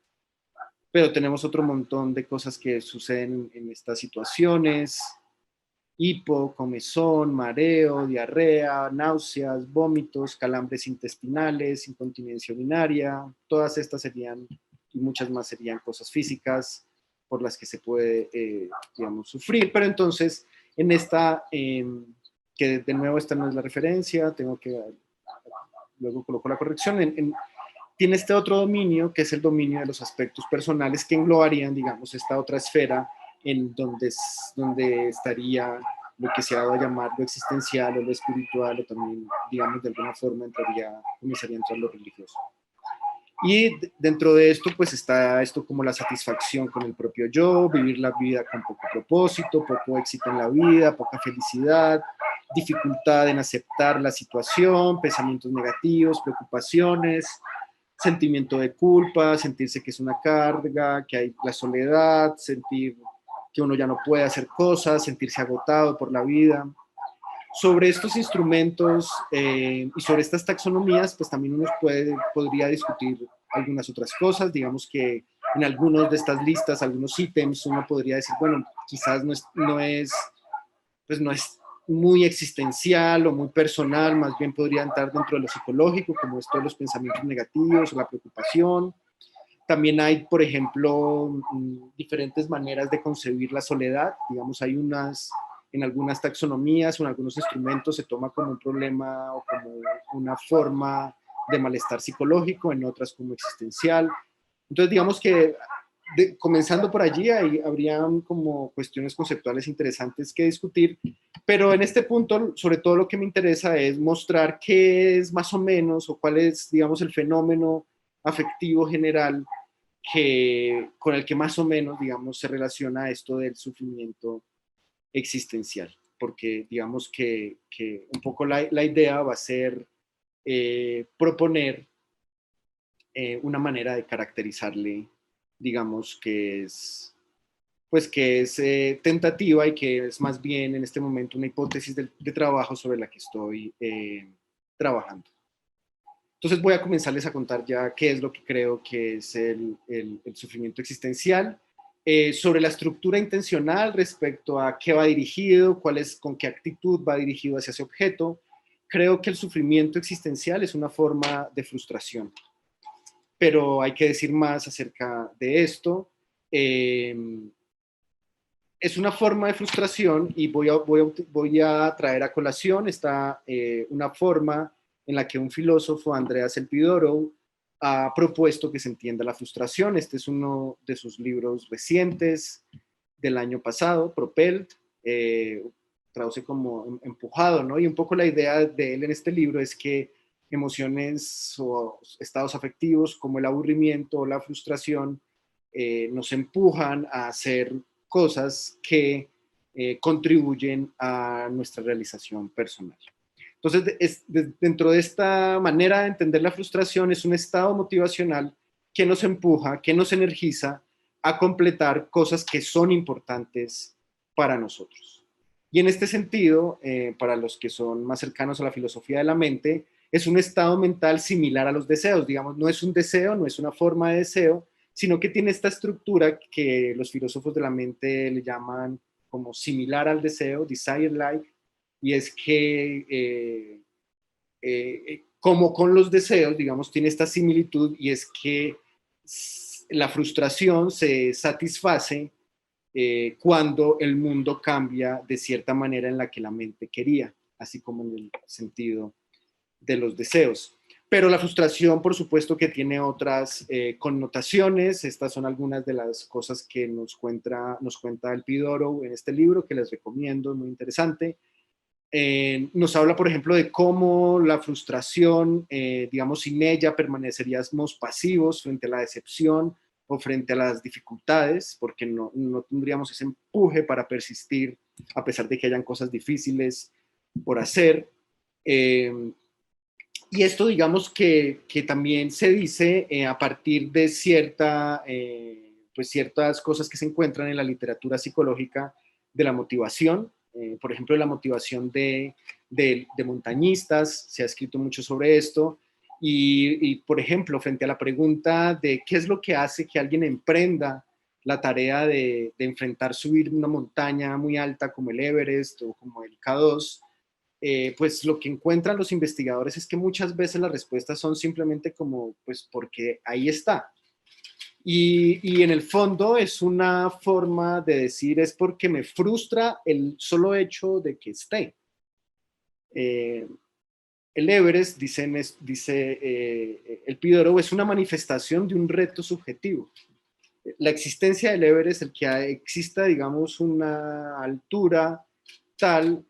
Pero tenemos otro montón de cosas que suceden en estas situaciones: hipo, comezón, mareo, diarrea, náuseas, vómitos, calambres intestinales, incontinencia urinaria. Todas estas serían, y muchas más serían, cosas físicas por las que se puede, digamos, sufrir. Pero entonces, en esta que de nuevo esta no es la referencia, tengo que, luego coloco la corrección, tiene este otro dominio, que es el dominio de los aspectos personales, que englobarían, digamos, esta otra esfera en donde estaría lo que se ha dado a llamar lo existencial o lo espiritual, o también, digamos, de alguna forma comenzaría a entrar lo religioso. Y dentro de esto, pues está esto como la satisfacción con el propio yo, vivir la vida con poco propósito, poco éxito en la vida, poca felicidad, dificultad en aceptar la situación, pensamientos negativos, preocupaciones, sentimiento de culpa, sentirse que es una carga, que hay la soledad, sentir que uno ya no puede hacer cosas, sentirse agotado por la vida. Sobre estos instrumentos y sobre estas taxonomías, pues también uno podría discutir algunas otras cosas. Digamos que en algunos de estas listas, algunos ítems, uno podría decir, bueno, quizás no es muy existencial o muy personal, más bien podría entrar dentro de lo psicológico, como esto de los pensamientos negativos o la preocupación. También hay, por ejemplo, diferentes maneras de concebir la soledad. Digamos, en algunas taxonomías o en algunos instrumentos se toma como un problema o como una forma de malestar psicológico, en otras como existencial. Entonces, digamos que comenzando por allí, ahí habrían como cuestiones conceptuales interesantes que discutir, pero en este punto, sobre todo lo que me interesa es mostrar qué es más o menos, o cuál es, digamos, el fenómeno afectivo general con el que más o menos, digamos, se relaciona esto del sufrimiento existencial, porque digamos que un poco la idea va a ser proponer una manera de caracterizarle, digamos, que es tentativa y que es más bien en este momento una hipótesis de trabajo sobre la que estoy trabajando. Entonces voy a comenzarles a contar ya qué es lo que creo que es el sufrimiento existencial, sobre la estructura intencional respecto a qué va dirigido, con qué actitud va dirigido hacia ese objeto. Creo que el sufrimiento existencial es una forma de frustración, pero hay que decir más acerca de esto. Es una forma de frustración y voy a traer a colación una forma en la que un filósofo, Andreas Elpidorou, ha propuesto que se entienda la frustración. Este es uno de sus libros recientes del año pasado, Propelled, traduce como empujado, ¿no? Y un poco la idea de él en este libro es que emociones o estados afectivos como el aburrimiento o la frustración nos empujan a hacer cosas que contribuyen a nuestra realización personal. Entonces, dentro de esta manera de entender la frustración, es un estado motivacional que nos empuja, que nos energiza a completar cosas que son importantes para nosotros. Y en este sentido, para los que son más cercanos a la filosofía de la mente, es un estado mental similar a los deseos. Digamos, no es un deseo, no es una forma de deseo, sino que tiene esta estructura que los filósofos de la mente le llaman como similar al deseo, desire-like, y es que como con los deseos, digamos, tiene esta similitud, y es que la frustración se satisface cuando el mundo cambia de cierta manera en la que la mente quería, así como en el sentido de los deseos. Pero la frustración, por supuesto, que tiene otras connotaciones. Estas son algunas de las cosas que nos cuenta Elpidorou en este libro, que les recomiendo, es muy interesante. Nos habla, por ejemplo, de cómo la frustración, digamos, sin ella permaneceríamos pasivos frente a la decepción o frente a las dificultades, porque no tendríamos ese empuje para persistir a pesar de que hayan cosas difíciles por hacer. Y esto, digamos, que también se dice a partir de pues ciertas cosas que se encuentran en la literatura psicológica de la motivación. Por ejemplo, la motivación de montañistas, se ha escrito mucho sobre esto. Por ejemplo, frente a la pregunta de qué es lo que hace que alguien emprenda la tarea de enfrentar subir una montaña muy alta como el Everest o como el K2, pues lo que encuentran los investigadores es que muchas veces las respuestas son simplemente como, pues porque ahí está. Y en el fondo es una forma de decir, es porque me frustra el solo hecho de que esté. el Everest, dice Epidoro, es una manifestación de un reto subjetivo. La existencia del Everest, el que exista, digamos, una altura tal,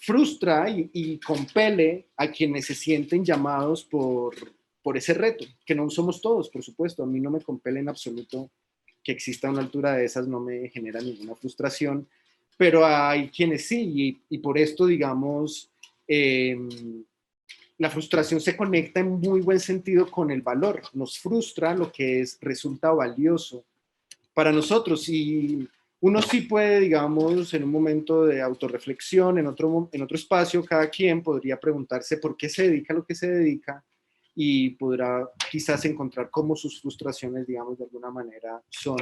frustra y compele a quienes se sienten llamados por ese reto, que no somos todos, por supuesto. A mí no me compele en absoluto que exista una altura de esas, no me genera ninguna frustración, pero hay quienes sí, y por esto, digamos, la frustración se conecta en muy buen sentido con el valor, nos frustra lo que resulta valioso para nosotros, y uno sí puede, digamos, en un momento de autorreflexión, en otro espacio, cada quien podría preguntarse por qué se dedica a lo que se dedica, y podrá quizás encontrar cómo sus frustraciones, digamos, de alguna manera son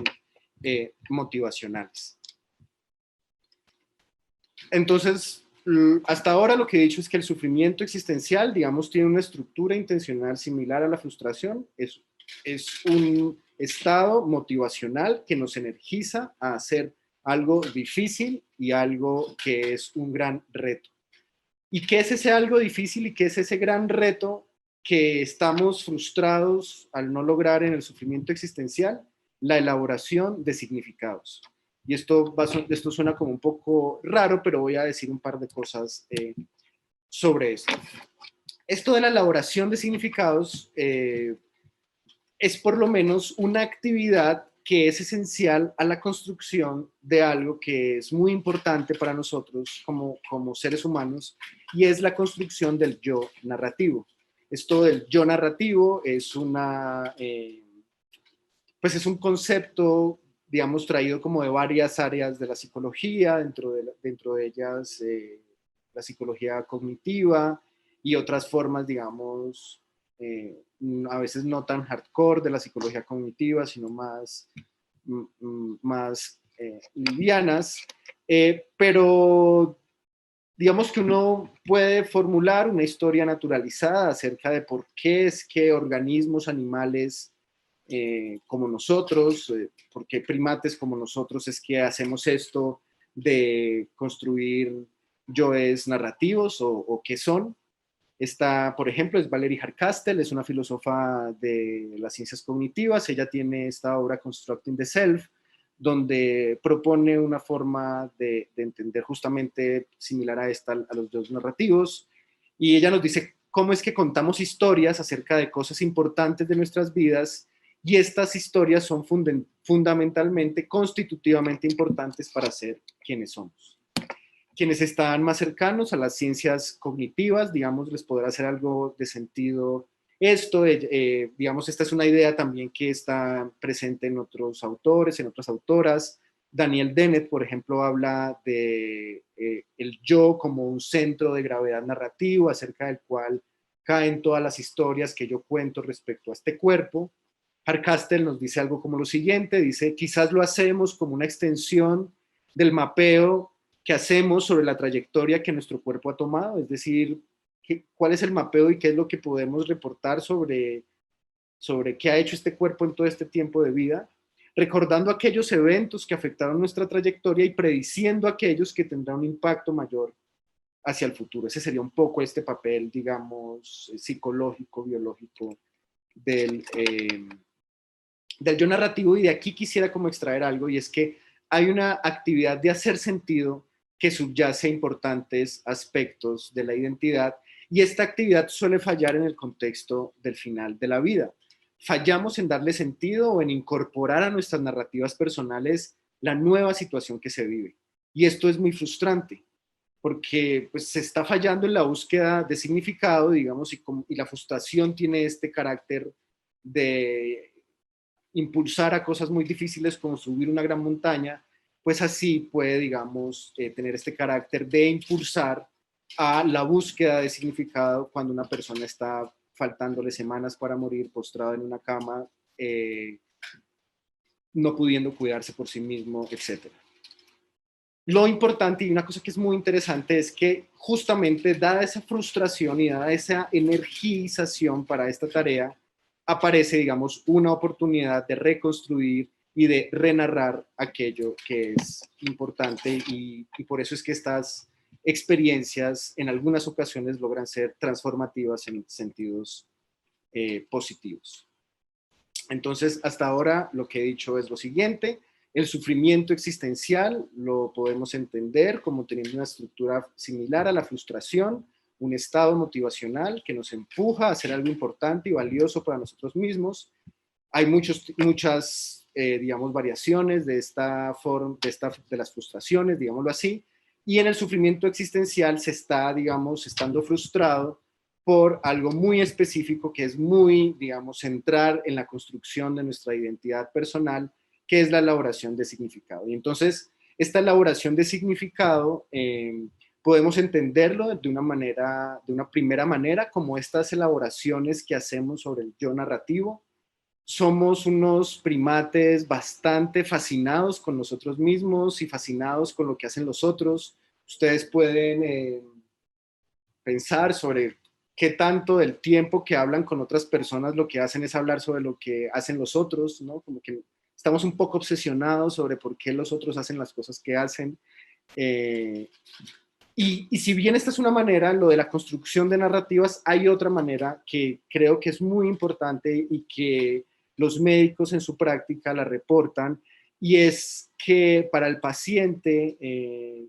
motivacionales. Entonces, hasta ahora lo que he dicho es que el sufrimiento existencial, digamos, tiene una estructura intencional similar a la frustración. Es un estado motivacional que nos energiza a hacer algo difícil y algo que es un gran reto. ¿Y qué es ese algo difícil y qué es ese gran reto que estamos frustrados al no lograr en el sufrimiento existencial? La elaboración de significados. Y esto suena como un poco raro, pero voy a decir un par de cosas sobre esto. Esto de la elaboración de significados es por lo menos una actividad que es esencial a la construcción de algo que es muy importante para nosotros como seres humanos, y es la construcción del yo narrativo. Esto del yo narrativo es pues es un concepto, digamos, traído como de varias áreas de la psicología, dentro de ellas la psicología cognitiva y otras formas, digamos, a veces no tan hardcore de la psicología cognitiva, sino más livianas, pero digamos que uno puede formular una historia naturalizada acerca de por qué es que organismos animales como nosotros, por qué primates como nosotros es que hacemos esto de construir yoes narrativos o qué son. Esta, por ejemplo, es Valerie Hardcastle, es una filósofa de las ciencias cognitivas. Ella tiene esta obra Constructing the Self, donde propone una forma de entender justamente similar a esta, a los dos narrativos. Y ella nos dice cómo es que contamos historias acerca de cosas importantes de nuestras vidas, y estas historias son fundamentalmente, constitutivamente importantes para ser quienes somos. Quienes están más cercanos a las ciencias cognitivas, digamos, les podrá hacer algo de sentido esto. Digamos, esta es una idea también que está presente en otros autores, en otras autoras. Daniel Dennett, por ejemplo, habla de el yo como un centro de gravedad narrativo, acerca del cual caen todas las historias que yo cuento respecto a este cuerpo. Hardcastle nos dice algo como lo siguiente, dice, quizás lo hacemos como una extensión del mapeo que hacemos sobre la trayectoria que nuestro cuerpo ha tomado, es decir, cuál es el mapeo y qué es lo que podemos reportar sobre qué ha hecho este cuerpo en todo este tiempo de vida, recordando aquellos eventos que afectaron nuestra trayectoria y prediciendo aquellos que tendrán un impacto mayor hacia el futuro. Ese sería un poco este papel, digamos, psicológico, biológico del yo narrativo. Y de aquí quisiera como extraer algo, y es que hay una actividad de hacer sentido que subyace a importantes aspectos de la identidad, y esta actividad suele fallar en el contexto del final de la vida. Fallamos en darle sentido o en incorporar a nuestras narrativas personales la nueva situación que se vive. Y esto es muy frustrante, porque pues, se está fallando en la búsqueda de significado, digamos, y la frustración tiene este carácter de impulsar a cosas muy difíciles como subir una gran montaña, pues así puede, digamos, tener este carácter de impulsar a la búsqueda de significado cuando una persona está faltándole semanas para morir, postrada en una cama, no pudiendo cuidarse por sí mismo, etc. Lo importante, y una cosa que es muy interesante, es que justamente dada esa frustración y dada esa energización para esta tarea, aparece, digamos, una oportunidad de reconstruir y de renarrar aquello que es importante, y por eso es que estas experiencias en algunas ocasiones logran ser transformativas en sentidos positivos. Entonces, hasta ahora lo que he dicho es lo siguiente: el sufrimiento existencial lo podemos entender como teniendo una estructura similar a la frustración, un estado motivacional que nos empuja a hacer algo importante y valioso para nosotros mismos. Hay muchas, digamos, variaciones de esta forma, de las frustraciones, digámoslo así, y en el sufrimiento existencial se está, digamos, estando frustrado por algo muy específico que es muy, digamos, centrar en la construcción de nuestra identidad personal, que es la elaboración de significado. Y entonces, esta elaboración de significado podemos entenderlo de una manera, de una primera manera, como estas elaboraciones que hacemos sobre el yo narrativo. Somos unos primates bastante fascinados con nosotros mismos y fascinados con lo que hacen los otros. Ustedes pueden pensar sobre qué tanto del tiempo que hablan con otras personas lo que hacen es hablar sobre lo que hacen los otros, ¿no? Como que estamos un poco obsesionados sobre por qué los otros hacen las cosas que hacen. Y si bien esta es una manera, lo de la construcción de narrativas, hay otra manera que creo que es muy importante y que los médicos en su práctica la reportan, y es que para el paciente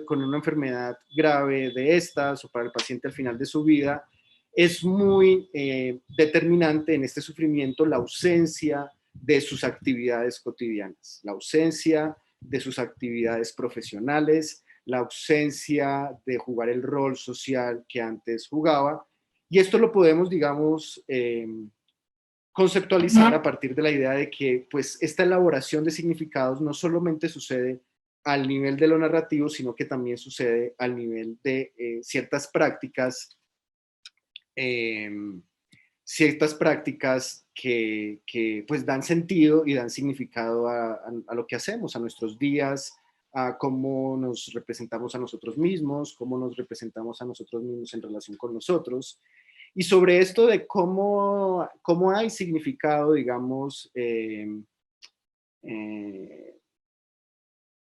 con una enfermedad grave de estas, o para el paciente al final de su vida, es muy determinante en este sufrimiento la ausencia de sus actividades cotidianas, la ausencia de sus actividades profesionales, la ausencia de jugar el rol social que antes jugaba. Y esto lo podemos, digamos, conceptualizar a partir de la idea de que pues, esta elaboración de significados no solamente sucede al nivel de lo narrativo, sino que también sucede al nivel de ciertas prácticas que pues dan sentido y dan significado a lo que hacemos, a nuestros días, a cómo nos representamos a nosotros mismos, cómo nos representamos a nosotros mismos en relación con nosotros. Y sobre esto de cómo hay significado, digamos,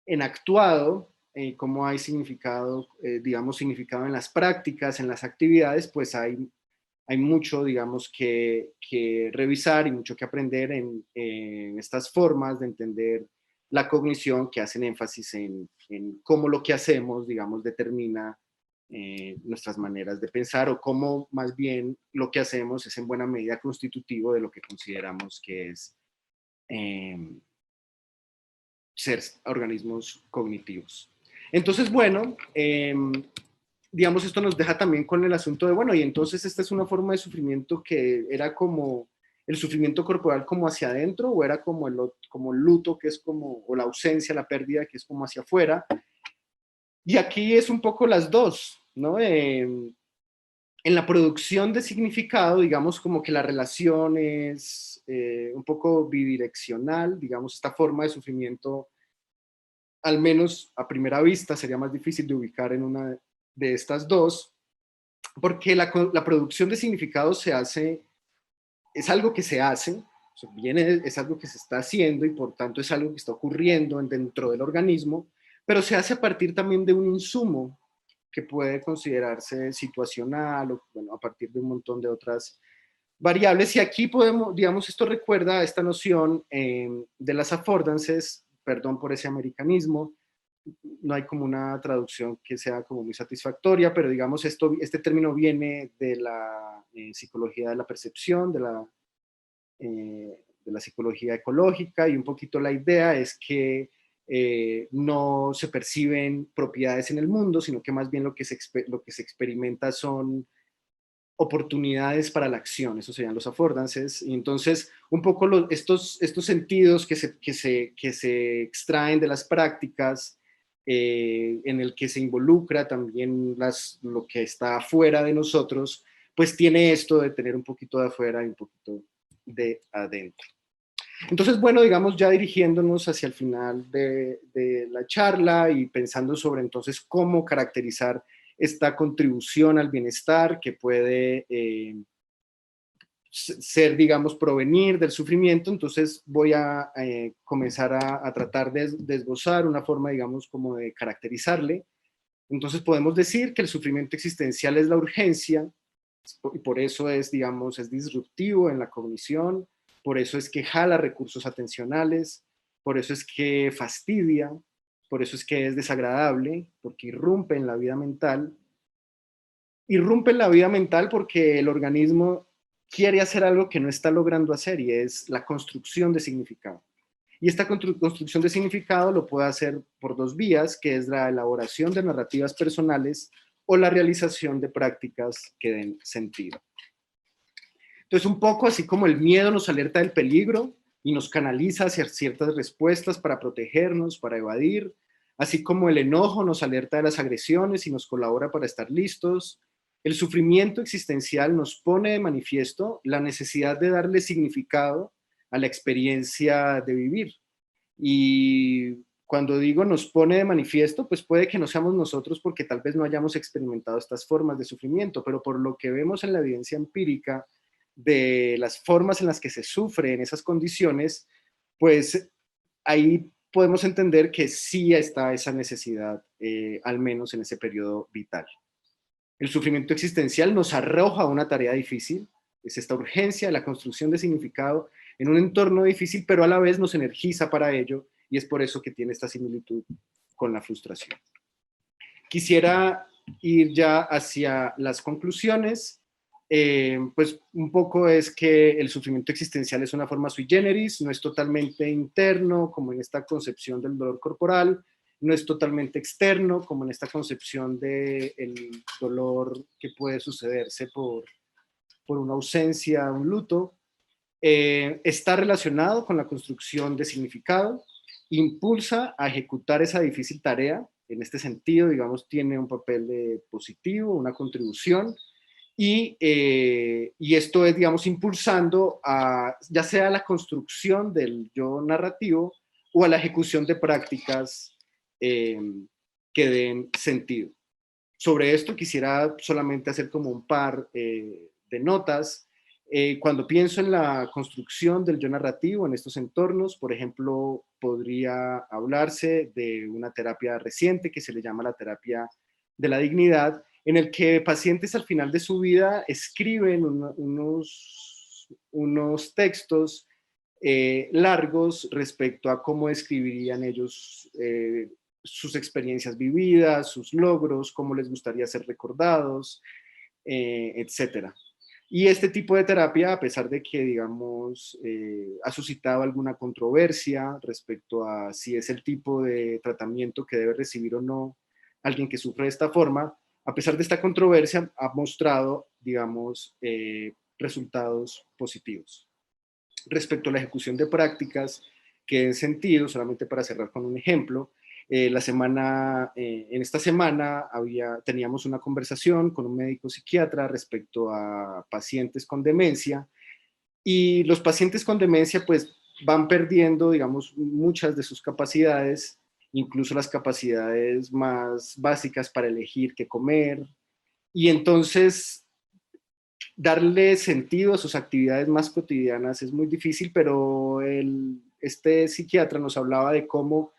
enactuado, cómo hay significado, digamos, significado en las prácticas, en las actividades, pues hay mucho, digamos, que revisar y mucho que aprender en estas formas de entender la cognición que hacen énfasis en cómo lo que hacemos, digamos, determina nuestras maneras de pensar, o cómo más bien lo que hacemos es en buena medida constitutivo de lo que consideramos que es ser organismos cognitivos. Entonces, bueno, digamos, esto nos deja también con el asunto de, bueno, y entonces esta es una forma de sufrimiento que era como el sufrimiento corporal como hacia adentro, o era como el luto, que es como, o la ausencia, la pérdida, que es como hacia afuera. Y aquí es un poco las dos, ¿no? En la producción de significado, digamos, como que la relación es un poco bidireccional, digamos, esta forma de sufrimiento, al menos a primera vista, sería más difícil de ubicar en una de estas dos, porque la producción de significado se hace, es algo que se hace, o sea, es algo que se está haciendo y por tanto es algo que está ocurriendo dentro del organismo, pero se hace a partir también de un insumo que puede considerarse situacional, o bueno, a partir de un montón de otras variables. Y aquí podemos, digamos, esto recuerda a esta noción de las affordances, perdón por ese americanismo, no hay como una traducción que sea como muy satisfactoria, pero digamos, este término viene de la psicología de la percepción, de la psicología ecológica, y un poquito la idea es que no se perciben propiedades en el mundo, sino que más bien lo que se experimenta son oportunidades para la acción, eso serían los affordances. Y entonces, un poco estos sentidos que se extraen de las prácticas, en el que se involucra también lo que está afuera de nosotros, pues tiene esto de tener un poquito de afuera y un poquito de adentro. Entonces, bueno, digamos, ya dirigiéndonos hacia el final de la charla y pensando sobre entonces cómo caracterizar esta contribución al bienestar que puede ser, digamos, provenir del sufrimiento, entonces voy a comenzar a tratar de esbozar una forma, digamos, como de caracterizarle. Entonces podemos decir que el sufrimiento existencial es la urgencia, y por eso es, digamos, es disruptivo en la cognición, por eso es que jala recursos atencionales, por eso es que fastidia, por eso es que es desagradable, porque irrumpe en la vida mental. Irrumpe en la vida mental porque el organismo quiere hacer algo que no está logrando hacer y es la construcción de significado. Y esta construcción de significado lo puede hacer por dos vías, que es la elaboración de narrativas personales o la realización de prácticas que den sentido. Entonces, un poco así como el miedo nos alerta del peligro y nos canaliza hacia ciertas respuestas para protegernos, para evadir, así como el enojo nos alerta de las agresiones y nos colabora para estar listos, el sufrimiento existencial nos pone de manifiesto la necesidad de darle significado a la experiencia de vivir. Y cuando digo nos pone de manifiesto, pues puede que no seamos nosotros porque tal vez no hayamos experimentado estas formas de sufrimiento, pero por lo que vemos en la evidencia empírica de las formas en las que se sufre en esas condiciones, pues ahí podemos entender que sí está esa necesidad, al menos en ese periodo vital. El sufrimiento existencial nos arroja una tarea difícil, es esta urgencia de la construcción de significado en un entorno difícil, pero a la vez nos energiza para ello y es por eso que tiene esta similitud con la frustración. Quisiera ir ya hacia las conclusiones. Pues un poco es que el sufrimiento existencial es una forma sui generis, no es totalmente interno, como en esta concepción del dolor corporal, no es totalmente externo, como en esta concepción del dolor que puede sucederse por una ausencia, un luto. Está relacionado con la construcción de significado, impulsa a ejecutar esa difícil tarea, en este sentido, digamos, tiene un papel positivo, una contribución, y esto es, digamos, impulsando a, ya sea a la construcción del yo narrativo o a la ejecución de prácticas que den sentido. Sobre esto quisiera solamente hacer como un par de notas. Cuando pienso en la construcción del yo narrativo en estos entornos, por ejemplo, podría hablarse de una terapia reciente que se le llama la terapia de la dignidad, en el que pacientes al final de su vida escriben unos textos largos respecto a cómo escribirían ellos sus experiencias vividas, sus logros, cómo les gustaría ser recordados, etcétera. Y este tipo de terapia, a pesar de que, digamos, ha suscitado alguna controversia respecto a si es el tipo de tratamiento que debe recibir o no alguien que sufre de esta forma, a pesar de esta controversia, ha mostrado, digamos, resultados positivos. Respecto a la ejecución de prácticas que den sentido, solamente para cerrar con un ejemplo, en esta semana teníamos una conversación con un médico psiquiatra respecto a pacientes con demencia, y los pacientes con demencia pues van perdiendo, digamos, muchas de sus capacidades, incluso las capacidades más básicas para elegir qué comer, y entonces darle sentido a sus actividades más cotidianas es muy difícil, pero este psiquiatra nos hablaba de cómo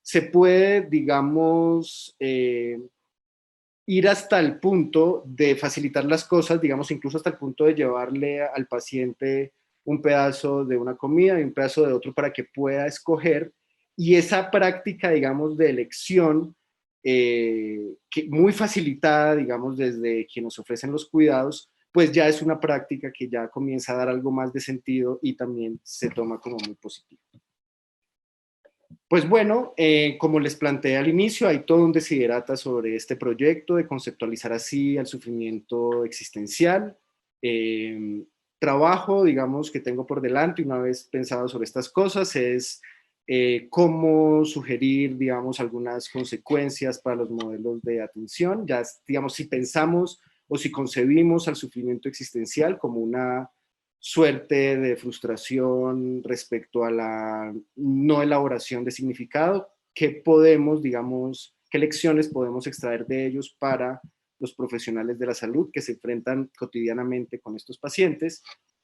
se puede, digamos, ir hasta el punto de facilitar las cosas, digamos, incluso hasta el punto de llevarle al paciente un pedazo de una comida y un pedazo de otro para que pueda escoger, y esa práctica, digamos, de elección, muy facilitada, digamos, desde quienes ofrecen los cuidados, pues ya es una práctica que ya comienza a dar algo más de sentido y también se toma como muy positivo. Pues bueno, como les planteé al inicio, hay todo un desiderata sobre este proyecto de conceptualizar así el sufrimiento existencial. Trabajo, digamos, que tengo por delante una vez pensado sobre estas cosas es cómo sugerir, digamos, algunas consecuencias para los modelos de atención. Ya, digamos, si pensamos o si concebimos al sufrimiento existencial como una suerte de frustración respecto a la no elaboración de significado, ¿qué podemos, digamos, qué lecciones podemos extraer de ellos para los profesionales de la salud que se enfrentan cotidianamente con estos pacientes?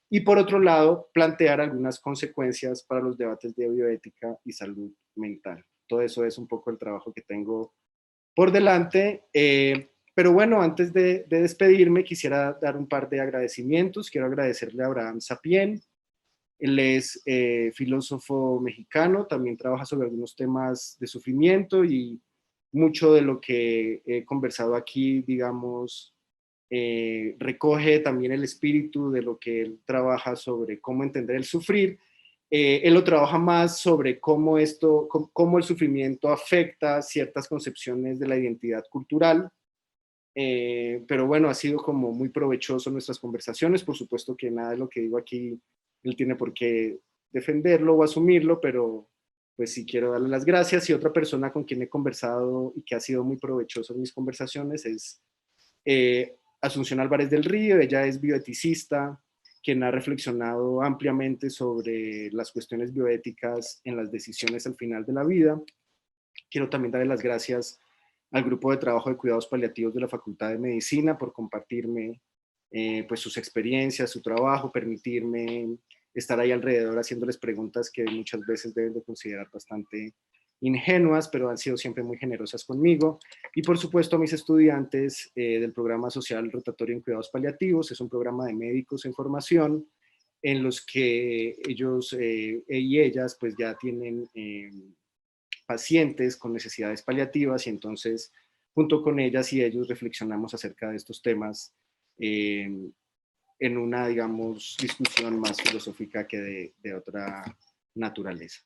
Y por otro lado, plantear algunas consecuencias para los debates de bioética y salud mental. Todo eso es un poco el trabajo que tengo por delante. Pero bueno, antes de despedirme, quisiera dar un par de agradecimientos. Quiero agradecerle a Abraham Sapien. Él es filósofo mexicano, también trabaja sobre algunos temas de sufrimiento y mucho de lo que he conversado aquí, digamos, recoge también el espíritu de lo que él trabaja sobre cómo entender el sufrir. Él lo trabaja más sobre cómo el sufrimiento afecta ciertas concepciones de la identidad cultural. Pero bueno, ha sido como muy provechoso nuestras conversaciones. Por supuesto que nada de lo que digo aquí él tiene por qué defenderlo o asumirlo, pero pues sí quiero darle las gracias. Y otra persona con quien he conversado y que ha sido muy provechoso en mis conversaciones es Asunción Álvarez del Río. Ella es bioeticista, quien ha reflexionado ampliamente sobre las cuestiones bioéticas en las decisiones al final de la vida. Quiero también darle las gracias al grupo de trabajo de cuidados paliativos de la Facultad de Medicina por compartirme pues sus experiencias, su trabajo, permitirme estar ahí alrededor haciéndoles preguntas que muchas veces deben de considerar bastante ingenuas, pero han sido siempre muy generosas conmigo. Y por supuesto a mis estudiantes del programa social rotatorio en cuidados paliativos. Es un programa de médicos en formación en los que ellos y ellas pues ya tienen pacientes con necesidades paliativas y entonces junto con ellas y ellos reflexionamos acerca de estos temas en una, digamos, discusión más filosófica que de otra naturaleza.